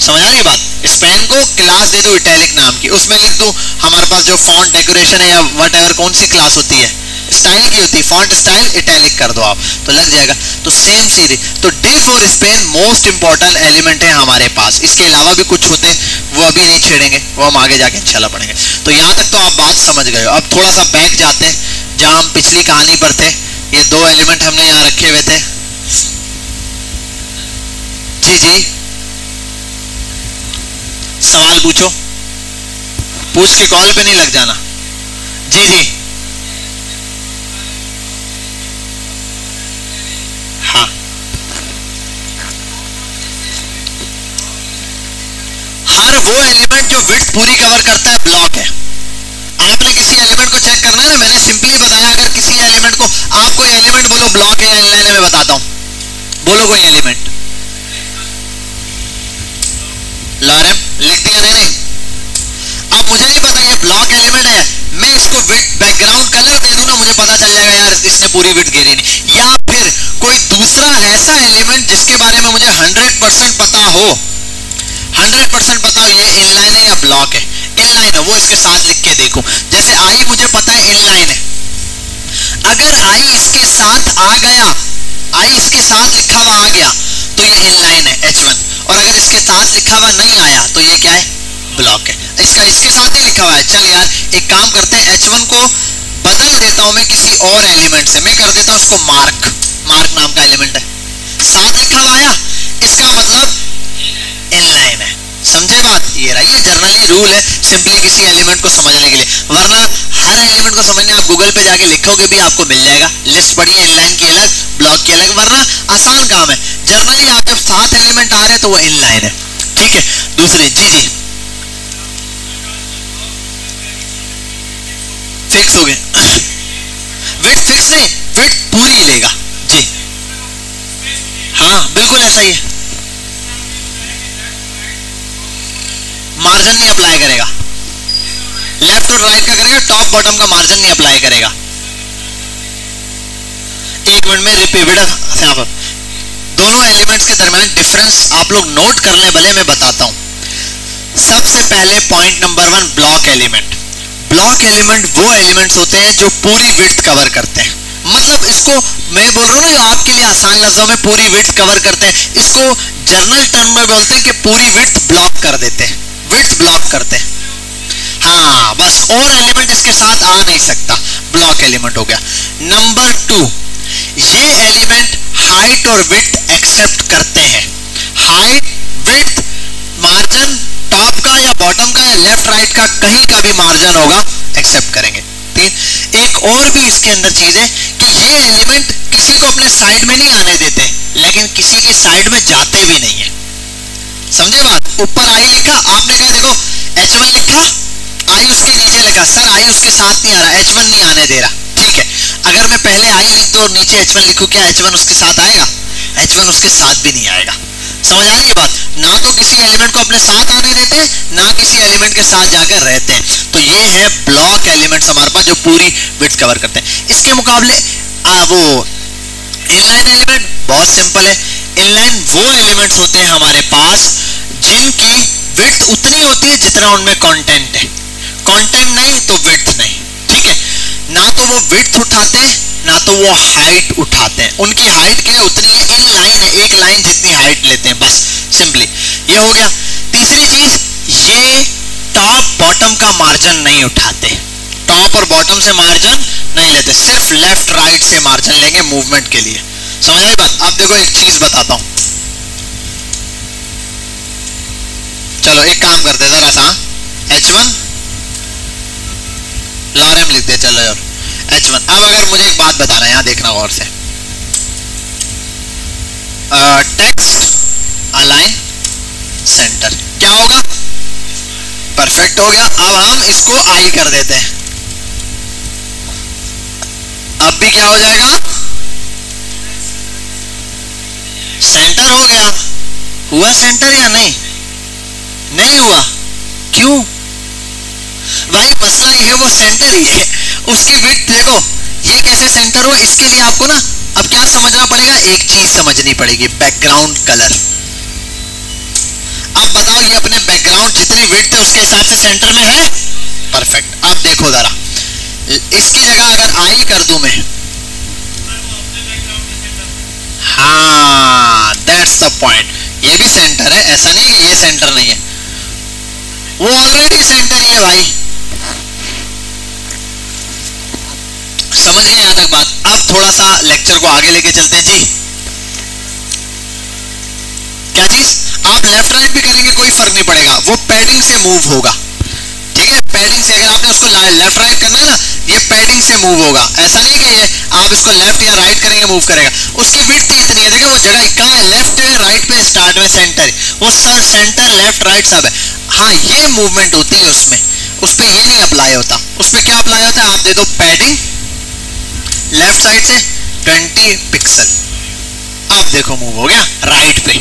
Speaker 1: समझ आ रही बात? स्पैन को क्लास दे दूं इटैलिक नाम की, उसमें लिख दूं हमारे पास जो फॉन्ट डेकोरेशन है या वट एवर कौन सी क्लास होती है, स्टाइल की होती है, फॉन्ट स्टाइल इटैलिक कर दो आप तो लग जाएगा। तो सेम सीरीज, तो div और span मोस्ट इंपॉर्टेंट एलिमेंट है हमारे पास। इसके अलावा भी कुछ होते वो अभी नहीं छेड़ेंगे, वो हम आगे जाके इंशाल्लाह पढ़ेंगे। तो यहाँ तक तो आप बात समझ गए हो। अब थोड़ा सा बैक जाते हैं जहाँ हम पिछली कहानी पर थे। ये दो एलिमेंट हमने यहाँ रखे हुए थे। जी जी सवाल पूछो, पूछ के कॉल पे नहीं लग जाना। जी जी हाँ हर वो एलिमेंट जो विड्थ पूरी कवर करता है ब्लॉक है। आपने किसी एलिमेंट को चेक करना है ना, मैंने सिंपली बताया अगर किसी एलिमेंट को, आप कोई एलिमेंट बोलो ब्लॉक है या इनलाइन है, मैं बताता हूं, बोलो कोई एलिमेंट। लॉरेम लिख दिया नहीं? अब मुझे नहीं पता ये ब्लॉक एलिमेंट है, मैं इसको विड्थ बैकग्राउंड कलर दे दूं ना, मुझे पता चल जाएगा यार इसने पूरी विड्थ घेरी नहीं। या फिर कोई दूसरा ऐसा एलिमेंट जिसके बारे में मुझे 100% पता हो, 100% पता हो ये इनलाइन है या ब्लॉक है। इनलाइन है वो इसके साथ लिख के देखूं, जैसे आई मुझे पता है इनलाइन है, अगर आई इसके साथ आ गया, आई इसके साथ लिखा हुआ आ गया तो ये इनलाइन है H1, और अगर इसके साथ लिखा हुआ नहीं आया तो ये क्या है, ब्लॉक है। इसका इसके साथ ही लिखा हुआ है। चल यार एक काम करते हैं, H1 को बदल देता हूं मैं किसी और एलिमेंट से, मैं कर देता हूं उसको मार्क, मार्क नाम का एलिमेंट है, साथ लिखा हुआ आया, इसका मतलब इनलाइन है। समझे बात? ये रहा, ये जर्नली रूल है सिंपली किसी एलिमेंट को समझने के लिए, वरना हर एलिमेंट को समझने आप गूगल पे जाके लिखोगे भी आपको मिल जाएगा, लिस्ट पढ़िए इनलाइन की अलग ब्लॉक की अलग, वरना आसान काम है। जर्नली आप जब साथ एलिमेंट आ रहे हैं तो वो इनलाइन है। ठीक है, दूसरी जी जी फिक्स हो गए, विड्थ फिक्स नहीं, विड्थ पूरी लेगा जी, हाँ बिल्कुल ऐसा ही है। मार्जिन नहीं अप्लाई करेगा, लेफ्ट और राइट का करेगा, टॉप बॉटम का मार्जिन नहीं अप्लाई करेगा। एक मिनट में रिपीट, दोनों एलिमेंट्स के दरमियान डिफरेंस आप लोग नोट कर लें, भले मैं बताता हूं। सबसे पहले point number 1, block element. Block element वो एलिमेंट्स होते हैं जो पूरी विड्थ कवर करते हैं, मतलब इसको मैं बोल रहा हूं ना आपके लिए आसान लफ्जों में, पूरी विड्थ कवर करते हैं। इसको जर्नल टर्म में बोलते हैं कि पूरी विड्थ ब्लॉक कर देते हैं, विड्थ ब्लॉक करते हैं। हाँ बस, और एलिमेंट इसके साथ आ नहीं सकता, ब्लॉक एलिमेंट हो गया। नंबर 2, ये एलिमेंट हाइट और विड्थ एक्सेप्ट करते हैं। हाइट, विड्थ, मार्जिन टॉप का या बॉटम का या लेफ्ट राइट का, कहीं का भी मार्जिन होगा एक्सेप्ट करेंगे। एक और भी इसके अंदर चीज है कि ये एलिमेंट किसी को अपने साइड में नहीं आने देते, लेकिन किसी की साइड में जाते भी नहीं है। समझे बात? ऊपर आई लिखा, आपने कहा देखो H1 लिखा, आई उसके नीचे लिखा, सर आई उसके साथ नहीं आ रहा, H1 नहीं आने दे रहा। ठीक है, अगर मैं पहले आई लिख दूं और नीचे H1 लिखूं, क्या H1 उसके साथ आएगा? H1 उसके साथ भी नहीं आएगा। समझ आ रही है बात? ना तो किसी एलिमेंट को अपने साथ आने देते हैं, ना किसी एलिमेंट के साथ जाकर रहते हैं। तो ये है ब्लॉक एलिमेंट्स हमारे पास जो पूरी विड्थ कवर करते हैं। इसके मुकाबले वो इनलाइन एलिमेंट बहुत सिंपल है। इनलाइन वो एलिमेंट्स होते हैं हमारे पास जिनकी विड्थ उतनी होती है जितना उनमें कंटेंट है, कंटेंट नहीं तो विड्थ नहीं। ठीक है, ना तो वो विड्थ उठाते हैं ना तो वो हाइट उठाते हैं, उनकी हाइट क्या है, उतनी है, इन लाइन है, एक लाइन जितनी हाइट लेते हैं बस, सिंपली ये हो गया। तीसरी चीज, ये टॉप बॉटम का मार्जिन नहीं उठाते, टॉप और बॉटम से मार्जिन नहीं लेते, सिर्फ लेफ्ट राइट से मार्जिन लेंगे मूवमेंट के लिए। समझ आई बात? अब देखो एक चीज बताता हूं, चलो एक काम करते जरा सा, H1 लिख दिया, चलो यार H1। अब अगर मुझे एक बात बताना है, यहाँ देखना गौर से, टेक्स्ट अलाइन सेंटर क्या होगा, परफेक्ट हो गया। अब हम इसको आई कर देते हैं, अब भी क्या हो जाएगा, सेंटर हो गया। हुआ सेंटर या नहीं, नहीं हुआ, क्यों भाई, मसला ये है वो सेंटर ही है, उसकी विड्थ देखो, ये कैसे सेंटर हुआ, इसके लिए आपको ना अब क्या समझना पड़ेगा, एक चीज समझनी पड़ेगी, बैकग्राउंड कलर। अब बताओ ये अपने बैकग्राउंड जितनी विड्थ है उसके हिसाब से सेंटर में है, परफेक्ट। अब देखो जरा, इसकी जगह अगर आई कर दूं मैं, हाँ दैट्स द पॉइंट, ये भी सेंटर है, ऐसा नहीं कि ये सेंटर नहीं है, वो ऑलरेडी सेंटर ही है भाई, समझ गए यहां तक बात। अब थोड़ा सा लेक्चर को आगे लेके चलते हैं जी। क्या चीज, आप लेफ्ट राइट भी करेंगे कोई फर्क नहीं पड़ेगा, वो पैडिंग से मूव होगा, ठीक है, पैडिंग से, अगर आपने उसको लेफ्ट राइट करना है ना, ये पैडिंग से मूव होगा, ऐसा नहीं कि ये आप इसको लेफ्ट या राइट करेंगे मूव करेगा। उसकी विड्थ इतनी है, देखो वो जगह कहाँ है, लेफ्ट में, राइट में, स्टार्ट में, सेंटर है, वो सर सेंटर लेफ्ट राइट सब है। हाँ ये मूवमेंट होती है उसमें, उस पर ये नहीं अप्लाई होता, उस पर क्या अप्लाई होता है, आप दे दो पैडिंग लेफ्ट साइड से 20 पिक्सल, आप देखो मूव हो गया राइट पे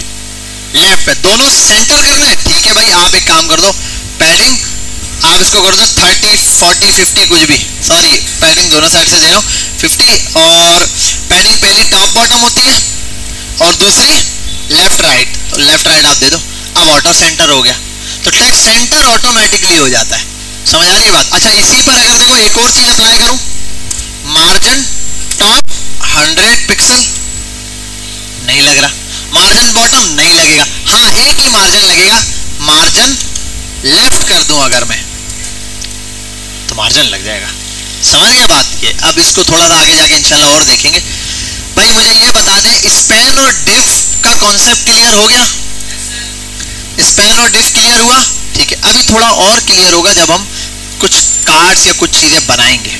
Speaker 1: लेफ्ट पे, दोनों सेंटर करना है, ठीक है भाई। आप एक काम कर दो, पैडिंग आप इसको कर दो 30 40 50 कुछ भी, सॉरी पैडिंग दोनों साइड से दे रहा हूँ 50, और पैडिंग पहली टॉप बॉटम होती है और दूसरी लेफ्ट राइट, तो लेफ्ट राइट आप दे दो, अब ऑटो सेंटर हो गया, तो टेक्स्ट सेंटर ऑटोमेटिकली हो जाता है, समझ आ रही है बात। अच्छा इसी पर अगर देखो एक और चीज अप्लाई करूं, मार्जिन टॉप 100 पिक्सल, नहीं लग रहा, मार्जिन बॉटम नहीं लगेगा, हाँ एक ही मार्जिन लगेगा, मार्जिन लेफ्ट कर दूं अगर मैं तो मार्जिन लग जाएगा, समझ गया बात ये। अब इसको थोड़ा सा आगे जाके इंशाल्लाह और देखेंगे। भाई मुझे ये बता दें, स्पैन और डिफ का कॉन्सेप्ट क्लियर हो गया, स्पैन और डिफ क्लियर हुआ, ठीक है। अभी थोड़ा और क्लियर होगा जब हम कुछ कार्ड्स या कुछ चीजें बनाएंगे।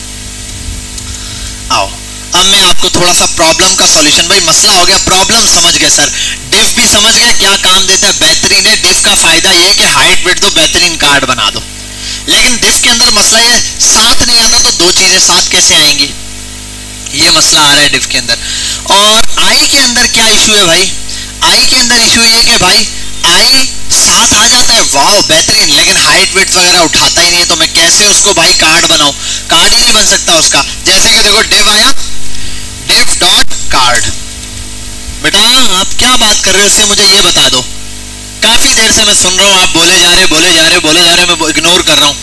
Speaker 1: आओ अब मैं आपको थोड़ा सा प्रॉब्लम का सॉल्यूशन, भाई मसला हो गया, प्रॉब्लम समझ गए सर, डिफ भी समझ गए क्या काम देता है, बेहतरीन है। डिफ का फायदा ये है कि हाइट विड्थ दो, बेहतरीन कार्ड बना दो, लेकिन डिफ के अंदर मसला ये साथ नहीं आता, तो दो चीजें साथ कैसे आएंगी, ये मसला आ रहा है डिफ के अंदर। और आई के अंदर क्या इशू है भाई, आई के अंदर इशू ये कि भाई आई साथ आ जाता है, वाह बेहतरीन, लेकिन हाइट विड्थ वगैरह उठाता ही नहीं है, तो मैं कैसे उसको भाई कार्ड बनाऊं, कार्ड ही नहीं बन सकता उसका। जैसे कि देखो डिव आया, डिव डॉट कार्ड, बेटा आप क्या बात कर रहे हो, इससे मुझे ये बता दो, काफी देर से मैं सुन रहा हूँ, आप बोले जा रहे बोले जा रहे बोले जा रहे, मैं इग्नोर कर रहा हूँ,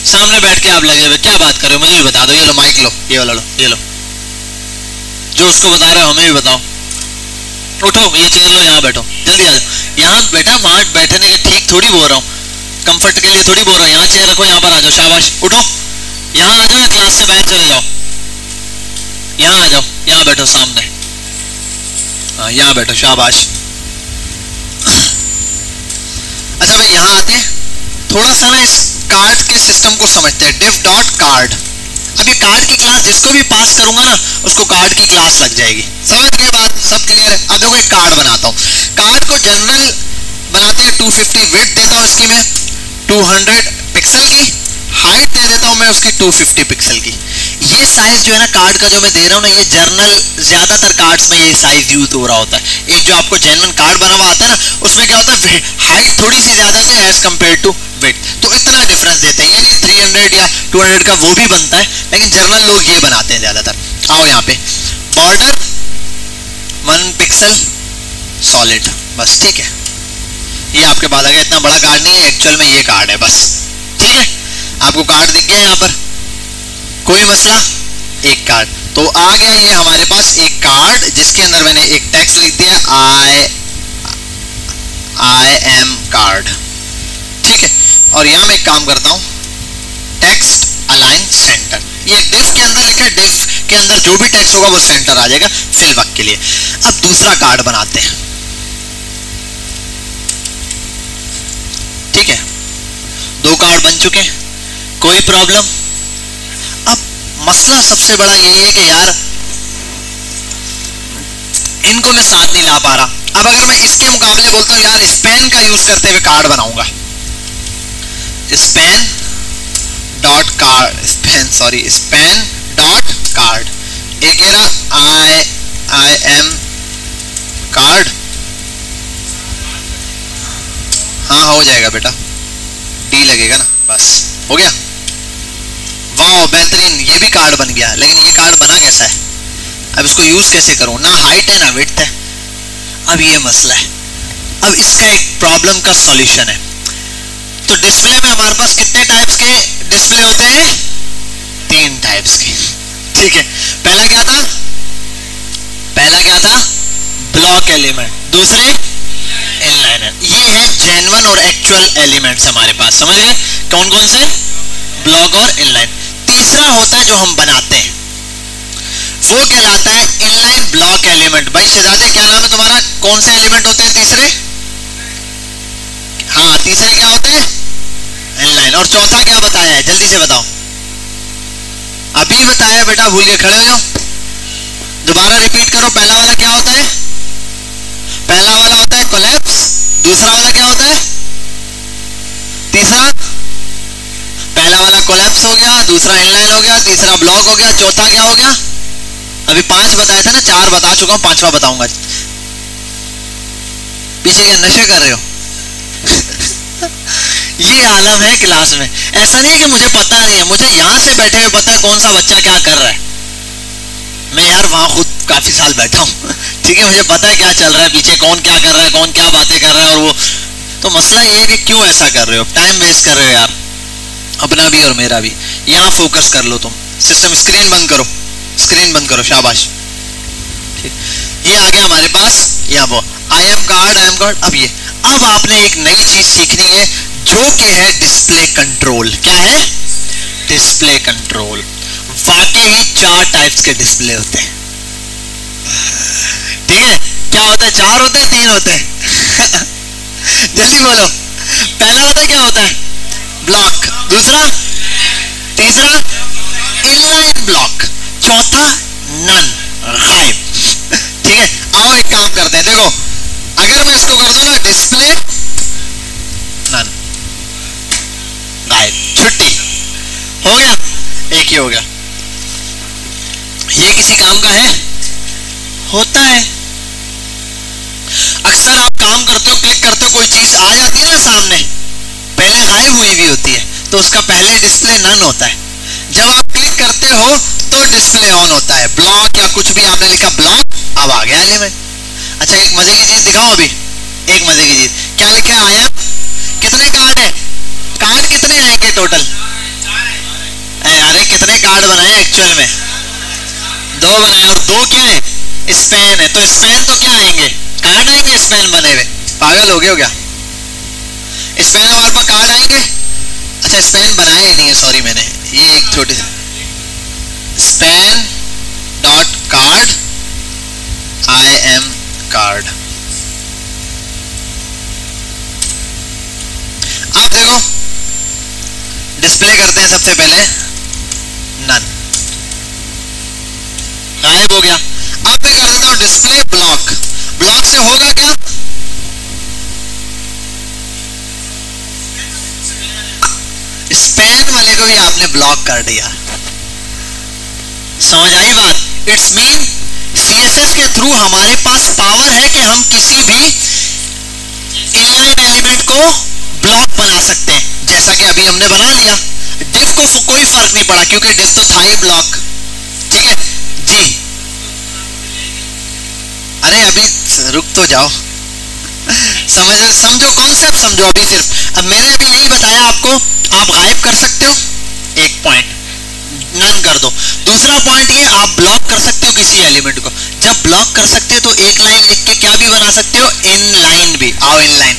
Speaker 1: सामने बैठ के आप लगे हुए क्या बात कर रहे हो, मुझे भी बता दो, ये लो माइक लो, ये वाला लो, ये लो, जो उसको बता रहे हो हमें भी बताओ, उठो ये चेयर लो, यहाँ बैठो, जल्दी आ जाओ यहाँ बेटा, वहां बैठने के ठीक थोड़ी बोल रहा हूँ, कंफर्ट के लिए थोड़ी बोल रहा हूँ, यहाँ चेयर रखो, यहाँ पर आ जाओ, शाबाश उठो, यहाँ आ जाओ, क्लास से बाहर चले जाओ, यहाँ आ जाओ, यहाँ बैठो सामने, हाँ यहाँ बैठो, शाबाश। अच्छा भाई यहाँ आते हैं, थोड़ा सा ना इस कार्ड के सिस्टम को समझते हैं, डिव डॉट कार्ड। अभी कार्ड की क्लास जिसको भी पास करूंगा ना, उसको कार्ड की क्लास लग जाएगी, समझ गए बात, सब क्लियर है। अब देखो एक कार्ड बनाता हूँ, कार्ड को जनरल बनाते हैं, 250 विड्थ देता हूँ इसकी मैं 200 पिक्सल की, हाइट दे देता हूँ मैं उसकी 250 पिक्सल की। ये साइज जो है ना कार्ड का जो मैं दे रहा हूँ ना, ये जर्नल ज्यादातर कार्ड्स में ये साइज यूज हो रहा होता है। एक जो आपको जेन्युइन कार्ड बना हुआ आता है ना, उसमें क्या होता है हाइट थोड़ी सी ज्यादा होती है एज कम्पेयर टू विड्थ, तो इतना डिफरेंस देते हैं, ये नहीं 300 या 200 का वो भी बनता है, लेकिन जर्नल लोग ये बनाते हैं ज्यादातर। आओ यहाँ पे बॉर्डर 1 पिक्सल सॉलिड, बस ठीक है, ये आपके पास आ गया, इतना बड़ा कार्ड नहीं है एक्चुअल में, ये कार्ड है बस, ठीक है। आपको कार्ड दिख गया यहाँ पर, कोई मसला, एक कार्ड तो आ गया ये हमारे पास, एक कार्ड जिसके अंदर मैंने एक टेक्स्ट लिख दिया आई एम कार्ड, ठीक है। और यहाँ मैं एक काम करता हूँ, टेक्स्ट अलाइन सेंटर, ये डिफ के अंदर लिखा है, डिफ के अंदर जो भी टेक्स्ट होगा वो सेंटर आ जाएगा फिल वक्त के लिए। अब दूसरा कार्ड बनाते हैं, ठीक है, 2 कार्ड बन चुके हैं, कोई प्रॉब्लम। मसला सबसे बड़ा यही है कि यार इनको मैं साथ नहीं ला पा रहा। अब अगर मैं इसके मुकाबले बोलता हूँ यार स्पैन का यूज करते हुए कार्ड बनाऊंगा, span dot card, span dot card, एक ये रहा आई एम कार्ड, हाँ हो जाएगा बेटा, डी लगेगा ना, बस हो गया। वाह बेहतरीन, ये भी कार्ड बन गया। लेकिन ये कार्ड बना कैसा है, अब इसको यूज कैसे करूं, ना हाइट है ना विड्थ है, अब ये मसला है। अब इसका एक प्रॉब्लम का सॉल्यूशन है। तो डिस्प्ले में हमारे पास कितने टाइप्स के डिस्प्ले होते हैं, 3 टाइप्स के, ठीक है। पहला क्या था, ब्लॉक एलिमेंट, दूसरे इनलाइनर। ये है जेन्युइन और एक्चुअल एलिमेंट्स हमारे पास, समझ गए कौन कौन से, ब्लॉक और इनलाइन। तीसरा होता है जो हम बनाते हैं, वो कहलाता है इनलाइन ब्लॉक एलिमेंट। भाई शहजादे क्या नाम है तुम्हारा, कौन से एलिमेंट होते हैं तीसरे, हाँ तीसरे क्या होते हैं, इनलाइन। और चौथा क्या बताया है, जल्दी से बताओ, अभी बताया बेटा, भूल के खड़े हो जाओ, दोबारा रिपीट करो। पहला वाला क्या होता है, पहला वाला होता है कोलैप्स, दूसरा वाला क्या होता है, तीसरा, पहला वाला कोलैप्स हो गया, दूसरा इनलाइन हो गया, तीसरा ब्लॉक हो गया, चौथा क्या हो गया, अभी 5 बताया था ना, 4 बता चुका हूं, 5वां बताऊंगा। पीछे क्या नशे कर रहे हो ये आलम है क्लास में। ऐसा नहीं है कि मुझे पता नहीं है, मुझे यहां से बैठे हुए पता है कौन सा बच्चा क्या कर रहा है। मैं यार वहां खुद काफी साल बैठा हूं ठीक है, मुझे पता है क्या चल रहा है पीछे, कौन क्या कर रहा है, कौन क्या बातें कर रहा है। और वो तो मसला ये है कि क्यों ऐसा कर रहे हो, टाइम वेस्ट कर रहे हो यार, अपना भी और मेरा भी। यहां फोकस कर लो तुम, सिस्टम स्क्रीन बंद करो, स्क्रीन बंद करो, शाबाश। ठीक, ये आ गया हमारे पास, यहाँ वो आई एम कार्ड। अब आपने एक नई चीज सीखनी है जो कि है डिस्प्ले कंट्रोल। क्या है, डिस्प्ले कंट्रोल। वाकई ही 4 टाइप्स के डिस्प्ले होते हैं, ठीक है। क्या होता है, 4 होते हैं, 3 होते हैं जल्दी बोलो। पहला होता है क्या होता है, ब्लॉक, दूसरा, तीसरा इनलाइन ब्लॉक, चौथा नन, गायब। ठीक है, आओ एक काम करते हैं, देखो अगर मैं इसको कर दूं ना डिस्प्ले नन, गायब, छुट्टी, हो गया, एक ही हो गया। ये किसी काम का है, होता है। अक्सर आप काम करते हो, क्लिक करते हो, कोई चीज आ जाती है ना सामने, पहले गायब हुई भी होती है, तो उसका पहले डिस्प्ले नन होता है। जब आप क्लिक करते हो तो डिस्प्ले ऑन होता है। ब्लॉक या कुछ भी आपने लिखा ब्लॉक, अब आ गया एलिमेंट। अच्छा एक मजे की चीज दिखाऊं अभी, एक मजे की चीज, क्या लिखा है, आया कितने कार्ड है, कार्ड कितने आएंगे टोटल, अरे कितने कार्ड बनाए एक्चुअल में, 2 बनाए, और 2 क्या है, स्पैन है। तो स्पैन तो क्या आएंगे, कार्ड आएंगे, स्पैन बने हुए, पागल हो गए हो क्या, स्पैन हमारे पास कार्ड आएंगे। अच्छा स्पैन बनाया ही नहीं है, सॉरी मैंने, ये एक छोटी span dot card, I am card. आप देखो डिस्प्ले करते हैं, सबसे पहले नन, गायब हो गया। अब मैं कर देता हूं डिस्प्ले ब्लॉक, ब्लॉक से होगा क्या, स्पैन वाले को भी आपने ब्लॉक कर दिया। समझ आई बात, इट्स मीन CSS के थ्रू हमारे पास पावर है कि हम किसी भी इनलाइन एलिमेंट को ब्लॉक बना सकते हैं, जैसा कि अभी हमने बना लिया। डिफ को कोई फर्क नहीं पड़ा क्योंकि डिफ तो था ही ब्लॉक, ठीक है जी। अरे अभी रुक तो जाओ समझो कॉन्सेप्ट समझो अभी सिर्फ। अब मैंने अभी यही बताया आपको, आप गायब कर सकते हो, एक पॉइंट नन कर दो। दूसरा पॉइंट ये, आप ब्लॉक कर सकते हो किसी एलिमेंट को। जब ब्लॉक कर सकते हो तो एक लाइन लिख के क्या भी बना सकते हो, इन लाइन भी। आओ इन लाइन,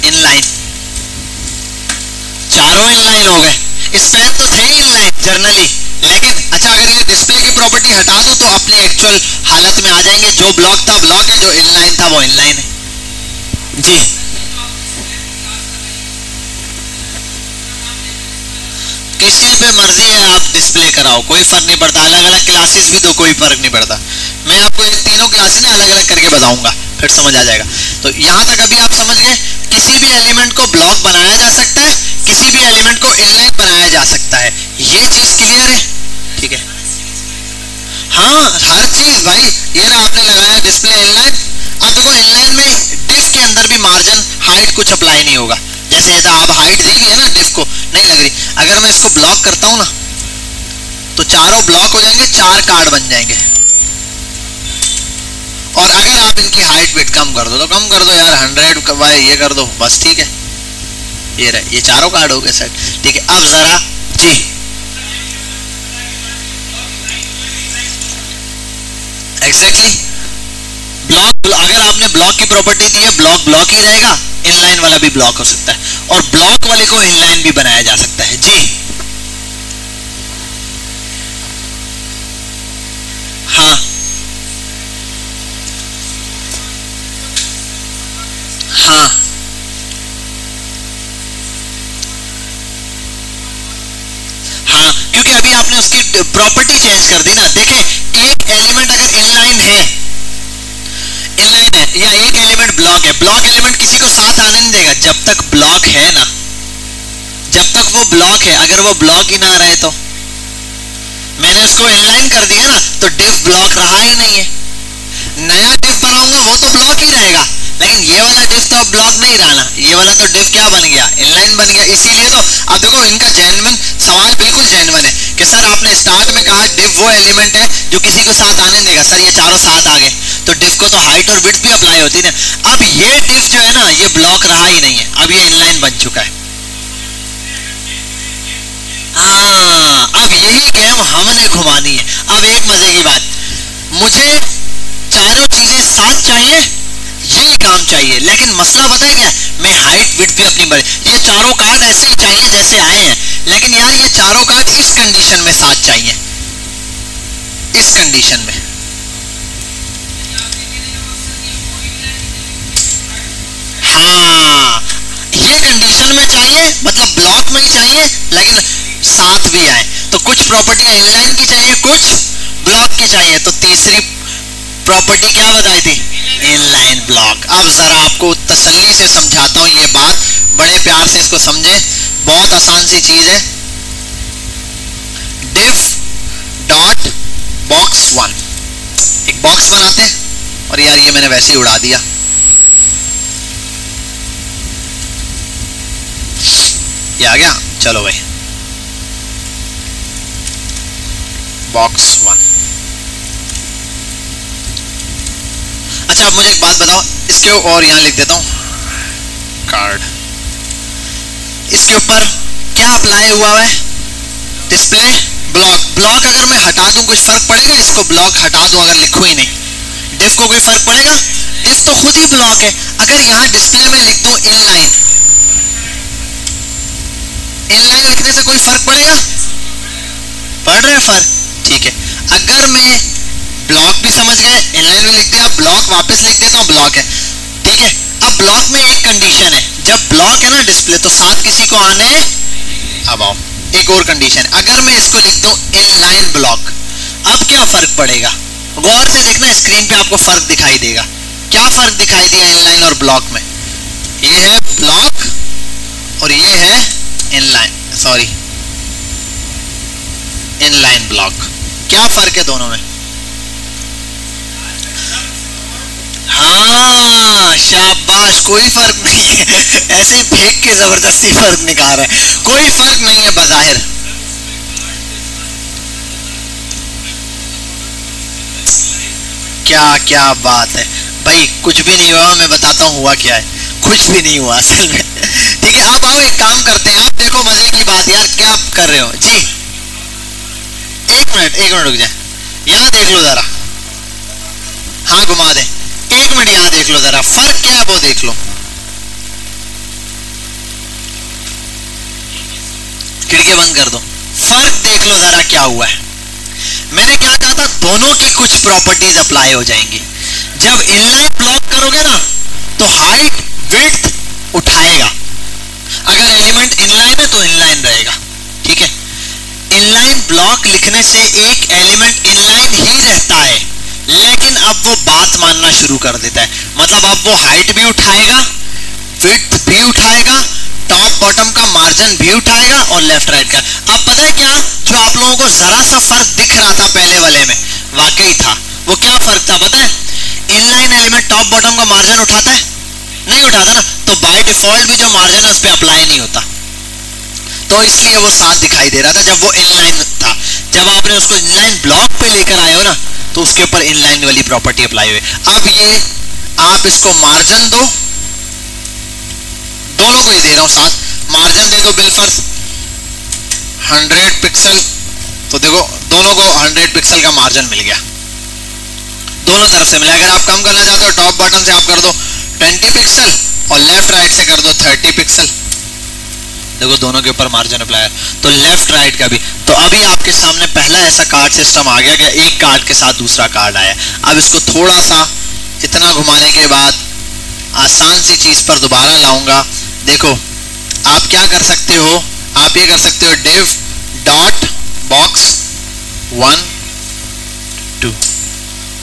Speaker 1: इन लाइन, चारों इन लाइन हो गए। स्पैन तो थे इन लाइन जर्नली, लेकिन अच्छा अगर ये डिस्प्ले की प्रॉपर्टी हटा दो तो अपने एक्चुअल हालत में आ जाएंगे। जो ब्लॉक था ब्लॉक है, जो इनलाइन था वो इनलाइन है जी। पे मर्जी है, आप डिस्प्ले कराओ, कोई फर्क नहीं पड़ता, अलग अलग क्लासेस भी दो, कोई फर्क नहीं पड़ता। मैं आपको इन तीनों क्लासेस ना अलग अलग करके बताऊंगा, फिर समझ आ जाएगा। तो यहाँ तक अभी आप समझ गए, किसी भी एलिमेंट को ब्लॉक बनाया जा सकता है, किसी भी एलिमेंट को इनलाइन बनाया जा सकता है, ये चीज क्लियर है? ठीक है, हाँ हर चीज भाई। ये ना आपने लगाया डिस्प्ले इनलाइन, अब देखो इनलाइन में डिफ के अंदर भी मार्जिन हाइट कुछ अप्लाई नहीं होगा, जैसे ऐसा आप हाइट दी हुई है ना डिफ को, नहीं लग रही। अगर मैं इसको ब्लॉक करता हूं ना तो चारों ब्लॉक हो जाएंगे, 4 कार्ड बन जाएंगे। और अगर आप इनकी हाइट वेट कम कर दो तो कम कर दो यार, 100 बाय ये कर दो बस, ठीक है, ये रहे, ये चारों कार्ड हो गए सेट। ठीक है, अब जरा जी एग्जैक्टली ब्लॉक, अगर आपने ब्लॉक की प्रॉपर्टी दी है, ब्लॉक ब्लॉक ही रहेगा, इनलाइन वाला भी ब्लॉक हो सकता है, और ब्लॉक वाले को इनलाइन भी बनाया जा सकता है। जी हाँ हाँ हाँ, क्योंकि अभी आपने उसकी प्रॉपर्टी चेंज कर दी ना। देखें, एक एलिमेंट अगर इनलाइन है या एक एलिमेंट ब्लॉक है, ब्लॉक एलिमेंट किसी को साथ आने नहीं देगा जब तक ब्लॉक है ना, जब तक वो ब्लॉक है। अगर वो ब्लॉक ही ना रहे तो मैंने उसको इनलाइन कर दिया ना, तो डिफ ब्लॉक रहा ही नहीं है। नया डिफ बनाऊंगा वो तो ब्लॉक ही रहेगा, लेकिन ये वाला डिफ तो अब ब्लॉक नहीं रहा ना, ये वाला तो डिफ क्या बन गया, इनलाइन बन गया। इसीलिए तो अब देखो इनका जेन्युइन सवाल बिल्कुल जेन्युइन है कि सर आपने स्टार्ट में कहा डिफ वो एलिमेंट है जो किसी को साथ आने देगा। सर ये चारों साथ आ गए तो डिफ को तो हाइट और विड्थ भी अप्लाई होती है ना। अब ये डिफ जो है ना, ये ब्लॉक रहा ही नहीं है, अब ये इनलाइन बन चुका है। हाँ, अब यही गेम हमने घुमानी है। अब एक मजे की बात, मुझे चारों चीजें साथ चाहिए, यही काम चाहिए, लेकिन मसला पता है क्या, मैं हाइट विड्थ भी अपनी बड़ी, ये चारों कार्ड ऐसे ही चाहिए जैसे आए हैं, लेकिन यार ये चारों कार्ड इस कंडीशन में साथ चाहिए, इस कंडीशन में। हाँ, ये कंडीशन में चाहिए, मतलब ब्लॉक में ही चाहिए, लेकिन साथ भी आए। तो कुछ प्रॉपर्टी इनलाइन की चाहिए, कुछ ब्लॉक की चाहिए, तो तीसरी प्रॉपर्टी क्या बताई थी, इनलाइन ब्लॉक। अब जरा आपको तसल्ली से समझाता हूं ये बात, बड़े प्यार से इसको समझे, बहुत आसान सी चीज है। डिफ डॉट बॉक्स 1, एक बॉक्स बनाते हैं, और यार ये मैंने वैसे ही उड़ा दिया, ये आ गया, चलो भाई बॉक्स 1। अच्छा, अब मुझे एक बात बताओ, इसके और यहां लिख देता हूं कार्ड, इसके ऊपर क्या अप्लाई हुआ है, डिस्प्ले ब्लॉक। ब्लॉक अगर मैं हटा दूं कुछ फर्क पड़ेगा, इसको ब्लॉक हटा दूं अगर लिखूं ही नहीं, डिफ को कोई फर्क पड़ेगा, डिफ तो खुद ही ब्लॉक है। अगर यहां डिस्प्ले में लिख दूं इनलाइन, इनलाइन लिखने से कोई फर्क पड़ेगा, पड़ रहा है फर्क, ठीक है। अगर मैं ब्लॉक भी समझ गए, इनलाइन में लिख दिया, ब्लॉक वापस लिख देता हूं ब्लॉक है, ठीक है। अब ब्लॉक में एक कंडीशन है, जब ब्लॉक है ना डिस्प्ले, तो साथ किसी को आने, अब आओ एक और कंडीशन, अगर मैं इसको लिख दूं इनलाइन ब्लॉक, अब क्या फर्क पड़ेगा, गौर से देखना, स्क्रीन पे आपको फर्क दिखाई देगा। क्या फर्क दिखाई दिया इनलाइन और ब्लॉक में, ये है ब्लॉक और ये है इनलाइन, सॉरी इनलाइन ब्लॉक। क्या फर्क है दोनों में, हाँ शाबाश, कोई फर्क नहीं है, ऐसे ही फेंक के जबरदस्ती फर्क निकाल रहे हैं, कोई फर्क नहीं है बजाहिर। क्या क्या बात है भाई, कुछ भी नहीं हुआ, मैं बताता हूँ हुआ क्या है, कुछ भी नहीं हुआ असल में। ठीक है, आप आओ एक काम करते हैं, आप देखो मजे की बात यार, क्या कर रहे हो जी, एक मिनट रुक जाए, यहाँ देख लो जरा, हाँ घुमा दे, एक मिनट यहाँ देख लो जरा, फर्क क्या है वो देख लो, खिड़की बंद कर दो, फर्क देख लो जरा क्या हुआ है। मैंने क्या कहा था, दोनों की कुछ प्रॉपर्टीज अप्लाई हो जाएंगी। जब इनलाइन ब्लॉक करोगे ना तो हाइट विड्थ उठाएगा, अगर एलिमेंट इनलाइन है तो इनलाइन रहेगा, ठीक है। ब्लॉक लिखने से एक एलिमेंट इनलाइन ही रहता है, लेकिन अब वो बात मानना शुरू कर देता है। मतलब अब वो हाइट भी उठाएगा, विड्थ भी उठाएगा, टॉप बॉटम का मार्जिन भी उठाएगा और लेफ्ट राइट का। अब पता है क्या, जो आप लोगों को जरा सा फर्क दिख रहा था पहले वाले में, वाकई था। वो क्या फर्क था पता है? इनलाइन एलिमेंट टॉप बॉटम का मार्जिन उठाता है, नहीं उठाता ना, तो बाय डिफॉल्ट भी जो मार्जिन है उस पर अप्लाई नहीं होता, तो इसलिए वो साथ दिखाई दे रहा था जब वो इनलाइन था। जब आपने उसको इनलाइन ब्लॉक पे लेकर आए हो ना, तो उसके ऊपर इनलाइन वाली प्रॉपर्टी अप्लाई हुई। अब ये आप इसको मार्जिन दो, दोनों को ही दे रहा हूं साथ, मार्जिन दे दो बिलफर्ज 100 पिक्सल, तो देखो दोनों को 100 पिक्सल का मार्जिन मिल गया, दोनों तरफ से मिला। अगर आप कम करना चाहते हो टॉप बॉटम से आप कर दो 20 पिक्सल और लेफ्ट राइट से कर दो 30 पिक्सल, देखो दोनों के ऊपर मार्जिन अप्लाई है, तो लेफ्ट राइट का भी। तो अभी आपके सामने पहला ऐसा कार्ड सिस्टम आ गया कि एक कार्ड के साथ दूसरा कार्ड आया। अब इसको थोड़ा सा इतना घुमाने के बाद आसान सी चीज पर दोबारा लाऊंगा। देखो आप क्या कर सकते हो, आप ये कर सकते हो div डॉट बॉक्स 1 2,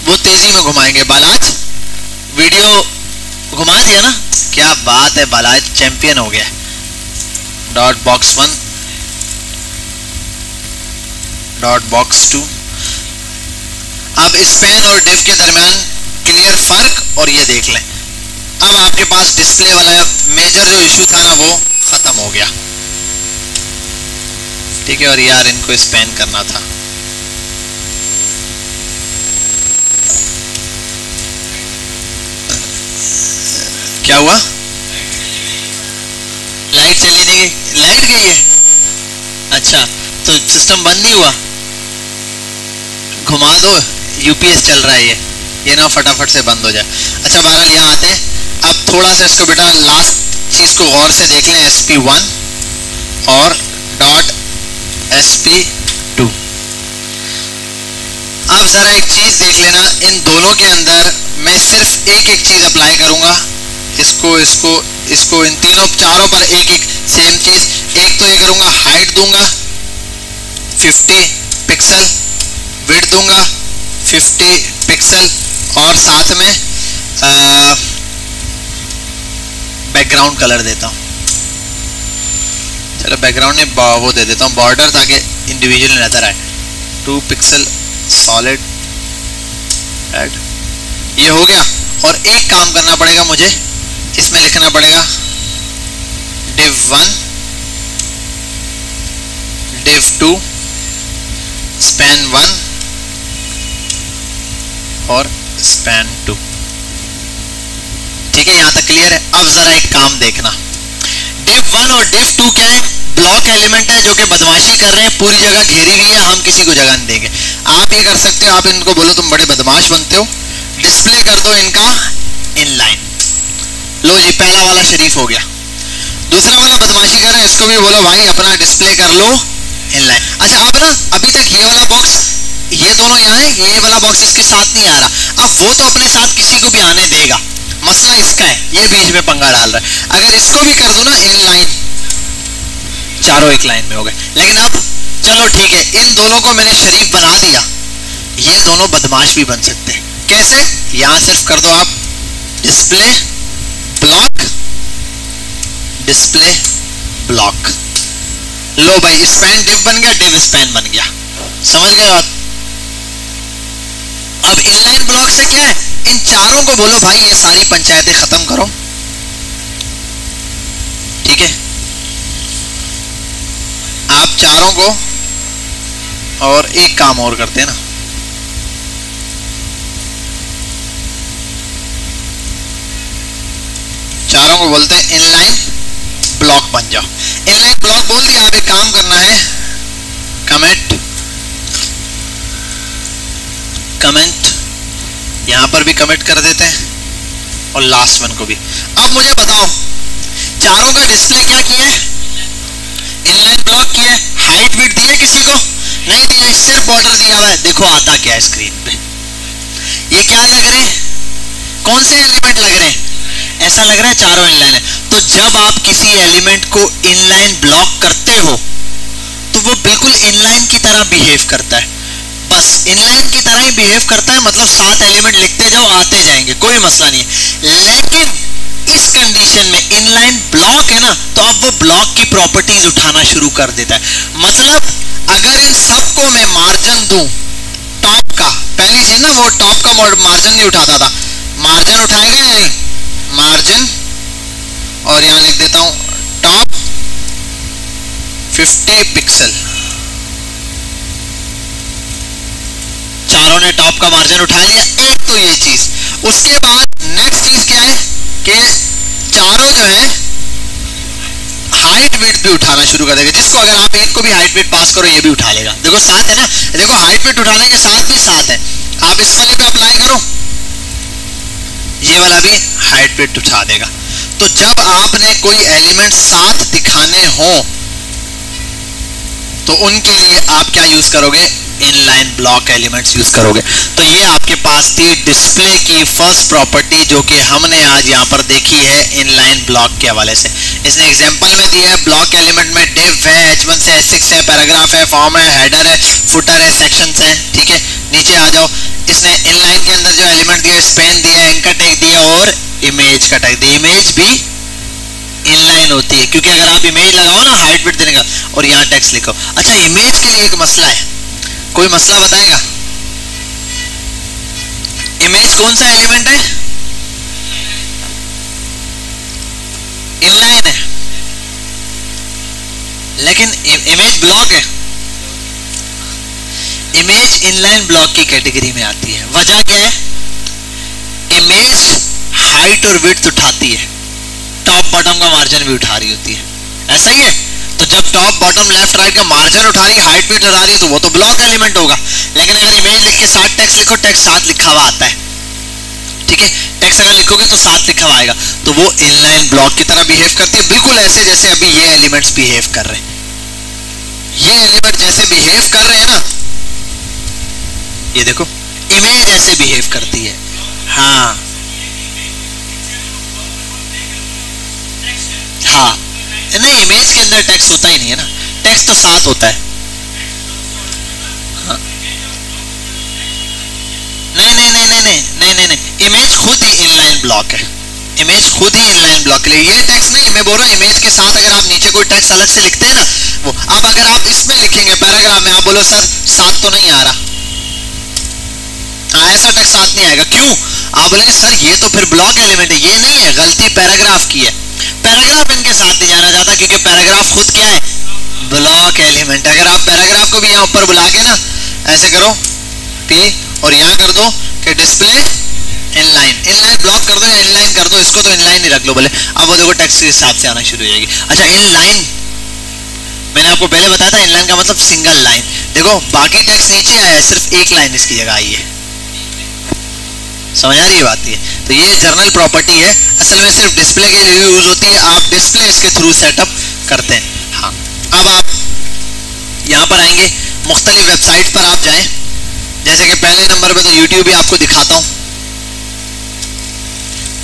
Speaker 1: वो तेजी में घुमाएंगे। बालाज वीडियो घुमा दिया ना, क्या बात है, बालाज चैंपियन हो गया। Dot box 1 dot box 2। अब स्पैन और डिव के दरमियान क्लियर फर्क और ये देख लें, अब आपके पास डिस्प्ले वाला मेजर जो इशू था ना वो खत्म हो गया, ठीक है। और यार इनको स्पैन करना था, क्या हुआ? लाइट चली नहीं गई, लाइट गई है, अच्छा तो सिस्टम बंद नहीं हुआ, घुमा दो, यूपीएस चल रहा है ये ना फटाफट से बंद हो जाए। अच्छा बहरहाल यहाँ आते हैं, अब थोड़ा सा इसको बेटा लास्ट चीज को गौर से देख लें, SP1 और डॉट SP2। अब जरा एक चीज देख लेना, इन दोनों के अंदर मैं सिर्फ एक एक चीज अप्लाई करूंगा, इसको इसको इसको इन तीनों चारों पर एक एक सेम चीज। एक तो ये करूंगा हाइट दूंगा 50 पिक्सल, विड्थ दूंगा 50 पिक्सल और साथ में बैकग्राउंड कलर देता हूं। चलो बैकग्राउंड में वो दे देता हूं बॉर्डर, ताकि इंडिविजुअल नजर आए। 2 पिक्सल सॉलिड रेड, ये हो गया। और एक काम करना पड़ेगा मुझे, इसमें लिखना पड़ेगा div1 div2 span1 और span2, ठीक है, यहां तक क्लियर है। अब जरा एक काम देखना, div1 और div2 क्या है? ब्लॉक एलिमेंट है जो कि बदमाशी कर रहे हैं, पूरी जगह घेरी हुई है, हम किसी को जगह नहीं देंगे। आप ये कर सकते हो, आप इनको बोलो तुम बड़े बदमाश बनते हो, डिस्प्ले कर दो इनका इनलाइन। लो जी पहला वाला शरीफ हो गया, दूसरा वाला बदमाशी कर रहा है, इसको भी बोलो भाई अपना डिस्प्ले कर लो इनलाइन। अच्छा अब ना अभी तक ये वाला बॉक्स, ये दोनों यहाँ है, ये वाला बॉक्स इसके साथ नहीं आ रहा, अब वो तो अपने साथ किसी को भी आने देगा, मसला इसका है, ये बीच में पंगा डाल रहा है। अगर इसको भी कर दो ना इनलाइन, चारों एक लाइन में हो गए। लेकिन अब चलो ठीक है, इन दोनों को मैंने शरीफ बना दिया, ये दोनों बदमाश भी बन सकते हैं। कैसे? यहां सिर्फ कर दो आप डिस्प्ले ब्लॉक, डिस्प्ले ब्लॉक, लो भाई स्पैन डिव बन गया, डिव स्पैन बन गया, समझ गए बात? अब इनलाइन ब्लॉक से क्या है, इन चारों को बोलो भाई ये सारी पंचायतें खत्म करो, ठीक है, आप चारों को। और एक काम और करते हैं ना, चारों को बोलते हैं इनलाइन ब्लॉक बन जाओ। इनलाइन ब्लॉक बोल दिया, अब एक काम करना है, कमेंट कमेंट यहां पर भी कमेंट कर देते हैं और लास्ट वन को भी। अब मुझे बताओ चारों का डिस्प्ले क्या किया है? इनलाइन ब्लॉक किया है। हाइट विड्थ दी है किसी को? नहीं दिया है, सिर्फ बॉर्डर दिया हुआ है। देखो आता क्या है स्क्रीन पे, ये क्या लग रहे हैं, कौन से एलिमेंट लग रहे हैं? ऐसा लग रहा है चारों इनलाइन है। तो जब आप किसी एलिमेंट को इनलाइन ब्लॉक करते हो तो वो बिल्कुल इनलाइन की तरह बिहेव करता है, बस इनलाइन की तरह ही बिहेव करता है, मतलब 7 एलिमेंट लिखते जाओ आते जाएंगे, कोई मसला नहीं है। लेकिन इस कंडीशन में इनलाइन ब्लॉक है ना, तो अब वो ब्लॉक की प्रॉपर्टीज उठाना शुरू कर देता है। मतलब अगर इन सबको मैं मार्जिन दूं टॉप का, पहली चीज ना वो टॉप का मार्जिन नहीं उठाता था, मार्जिन उठाएगा या नहीं, मार्जिन, और यहां लिख देता हूं टॉप 50 पिक्सल, चारों ने टॉप का मार्जिन उठा लिया। एक तो ये चीज, उसके बाद नेक्स्ट चीज क्या है कि चारों जो है हाइट वेट भी उठाना शुरू कर देगा, जिसको अगर आप एक को भी हाइट वेट पास करो ये भी उठा लेगा। देखो 7 है ना, देखो हाइट वेट उठाने के साथ भी 7 है, आप इस वाले पे अप्लाई करो, ये वाला भी हाइट वेट उठा देगा। तो जब आपने कोई एलिमेंट 7 दिखाने हो तो उनके लिए आप क्या यूज करोगे, इनलाइन ब्लॉक एलिमेंट्स यूज करोगे। तो ये आपके पास थी डिस्प्ले की फर्स्ट प्रॉपर्टी जो कि हमने आज यहाँ पर देखी है इनलाइन ब्लॉक के हवाले से। इसने एग्जांपल में दिया है ब्लॉक एलिमेंट में div है, h1 से h6 है, पैराग्राफ है, फॉर्म है, हेडर है, फुटर है, सेक्शंस है, ठीक है। नीचे आ जाओ, इसने इनलाइन के अंदर जो एलिमेंट दिया, स्पेन दिया, एंकर टैग दिया और इमेज का टैग दिया। इमेज भी इनलाइन होती है क्योंकि अगर आप इमेज लगाओ ना हाइट वेट देने का और यहाँ टेक्स्ट लिखो। अच्छा इमेज के लिए एक मसला है, कोई मसला बताएगा? इमेज कौन सा एलिमेंट है? इनलाइन है, लेकिन इमेज ब्लॉक है। इमेज इनलाइन ब्लॉक की कैटेगरी में आती है। वजह क्या है? इमेज हाइट और विड्थ उठाती है, टॉप बॉटम का मार्जिन भी उठा रही होती है, ऐसा ही है। तो जब टॉप बॉटम लेफ्ट राइट का मार्जिन उठा रही है, हाइट वेट उठा रही है, तो वो तो ब्लॉक एलिमेंट होगा। लेकिन अगर इमेज लिख के 7 टेक्स्ट लिखो, टेक्स्ट 7 लिखा हुआ आता है, ठीक है। टेक्स्ट अगर लिखोगे तो 7 लिखा हुआ आएगा, तो वो इनलाइन ब्लॉक की तरह बिहेव करती है, बिल्कुल ऐसे जैसे अभी ये एलिमेंट्स बिहेव कर रहे हैं। ये एलिमेंट जैसे बिहेव कर रहे हैं ना, ये देखो इमेज ऐसे बिहेव करती है। हाँ हाँ, नहीं इमेज के अंदर टेक्स्ट होता ही नहीं है ना, टेक्स्ट तो 7 होता है। हाँ। नहीं, इमेज खुद ही इनलाइन ब्लॉक है, इमेज खुद ही इनलाइन ब्लॉक के लिए। ये टेक्स्ट नहीं, मैं बोल रहा हूँ इमेज के साथ अगर आप नीचे कोई टेक्स्ट अलग से लिखते हैं ना, वो अब अगर आप इसमें लिखेंगे पैराग्राफ में, आप बोलो सर 7 तो नहीं आ रहा, हाँ ऐसा टेक्स्ट 7 नहीं आएगा, क्यों? आप बोलेंगे सर ये तो फिर ब्लॉक एलिमेंट है। ये नहीं है, गलती पैराग्राफ की है। पैराग्राफ इनके साथ नहीं जाना चाहता क्योंकि पैराग्राफ खुद क्या है, ब्लॉक एलिमेंट। अगर आप पैराग्राफ को भी यहाँ ऊपर बुला के ना ऐसे करो P और यहाँ कर दो कि डिस्प्ले इनलाइन, इनलाइन ब्लॉक कर दो या इनलाइन कर दो, इसको तो इनलाइन ही रख लो भले। अब वो देखो टेक्स्ट के हिसाब से आना शुरू हो जाएगी। अच्छा इनलाइन मैंने आपको पहले बताया था, इनलाइन का मतलब सिंगल लाइन। देखो बाकी टेक्स्ट नीचे आया है, सिर्फ एक लाइन इसकी जगह आई है, समझ आ रही है बात? ये तो ये जर्नल प्रॉपर्टी है, असल में सिर्फ डिस्प्ले के लिए यूज होती है, आप डिस्प्ले इसके थ्रू सेटअप करते हैं। हाँ अब आप यहाँ पर आएंगे, मुख्तलिफ वेबसाइट पर आप जाएं, जैसे कि पहले नंबर पे तो यूट्यूब ही आपको दिखाता हूँ।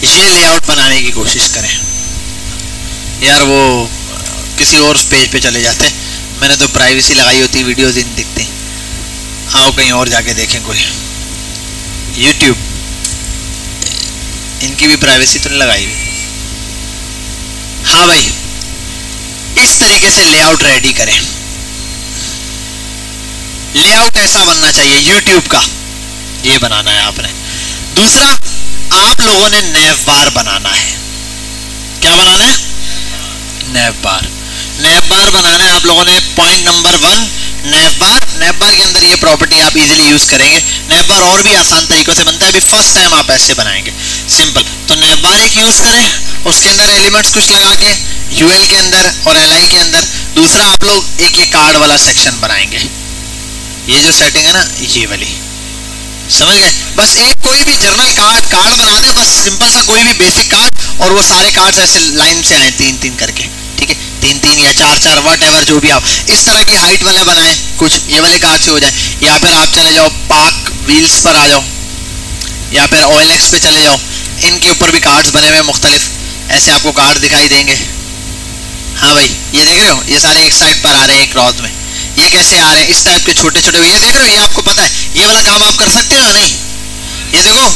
Speaker 1: ये लेआउट बनाने की कोशिश करें यार, वो किसी और पेज पे चले जाते हैं, मैंने तो प्राइवेसी लगाई होती, वीडियोस इन दिखती। आओ कहीं और जाके देखें, कोई यूट्यूब, इनकी भी प्राइवेसी तो नहीं लगाई हुई। हाँ भाई, इस तरीके से लेआउट रेडी करें। लेआउट ऐसा बनना चाहिए यूट्यूब का, ये बनाना है आपने। दूसरा, आप लोगों ने नैव बार बनाना है। क्या बनाना है? नैव बार। नैव बार बनाना है आप लोगों ने। पॉइंट नंबर 1 नैव बार। नैव बार के अंदर ये प्रॉपर्टी आप इजीली यूज करेंगे। नैव बार और भी आसान तरीकों से बनता है, अभी फर्स्ट टाइम आप ऐसे बनाएंगे, सिंपल। तो नैव बार एक यूज करें, उसके अंदर एलिमेंट्स कुछ लगा के यूएल के अंदर और एलआई के अंदर। दूसरा, आप लोग एक ये कार्ड वाला सेक्शन बनाएंगे, ये जो सेटिंग है ना ये वाली, समझ गए? बस एक कोई भी जर्नल कार्ड बना दे, बस सिंपल सा कोई भी बेसिक कार्ड, और वो सारे कार्ड्स ऐसे लाइन से आए 3-3 करके, ठीक है? 3-3 या 4-4 व्हाटएवर जो भी आप इस तरह की हाइट वाले बनाए, कुछ ये वाले कार्ड से हो जाए। या फिर आप चले जाओ पार्क व्हील्स पर आ जाओ, या फिर OLX पे चले जाओ, इनके ऊपर भी कार्ड्स बने हुए मुख्तलिफ, ऐसे आपको कार्ड दिखाई देंगे। हाँ भाई, ये देख रहे हो, ये सारे एक साइड पर आ रहे हैं एक रॉज में, ये कैसे आ रहे हैं, इस टाइप के छोटे छोटे, ये देख रहे हो, ये आपको पता है ये वाला काम आप कर सकते हो या नहीं? ये देखो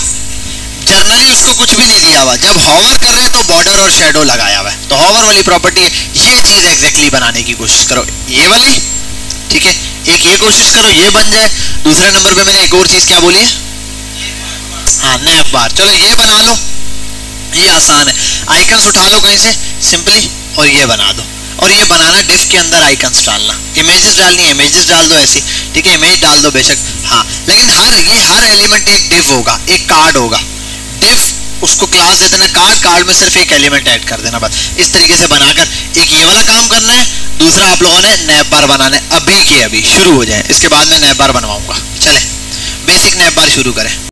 Speaker 1: जर्नली उसको कुछ भी नहीं दिया हुआ, जब हॉवर कर रहे हैं तो बॉर्डर और शेडो लगाया हुआ है, तो हॉवर वाली प्रॉपर्टी है। ये चीज एग्जैक्टली बनाने की कोशिश करो, ये वाली, ठीक है। एक ये कोशिश करो ये बन जाए। दूसरे नंबर पे मैंने एक और चीज क्या बोली है, हाँ नैप बार। चलो ये बना लो, ये आसान है। आइकन्स उठा लो कहीं से सिंपली और ये बना दो। और ये बनाना डिफ के अंदर आइकन्स डालना, इमेजेस डालनी है इमेजेस डाल दो ऐसी, ठीक है, इमेज डाल दो बेशक, हाँ, लेकिन हर एलिमेंट एक डिफ होगा, एक कार्ड होगा। डिफ उसको क्लास दे देना कार्ड, कार्ड में सिर्फ एक एलिमेंट ऐड कर देना बस। इस तरीके से बनाकर एक ये वाला काम करना है। दूसरा आप लोगों ने नैप बार बनाना है, अभी के अभी शुरू हो जाए, इसके बाद में नैप बार बनवाऊंगा। चले बेसिक नैप बार शुरू करें।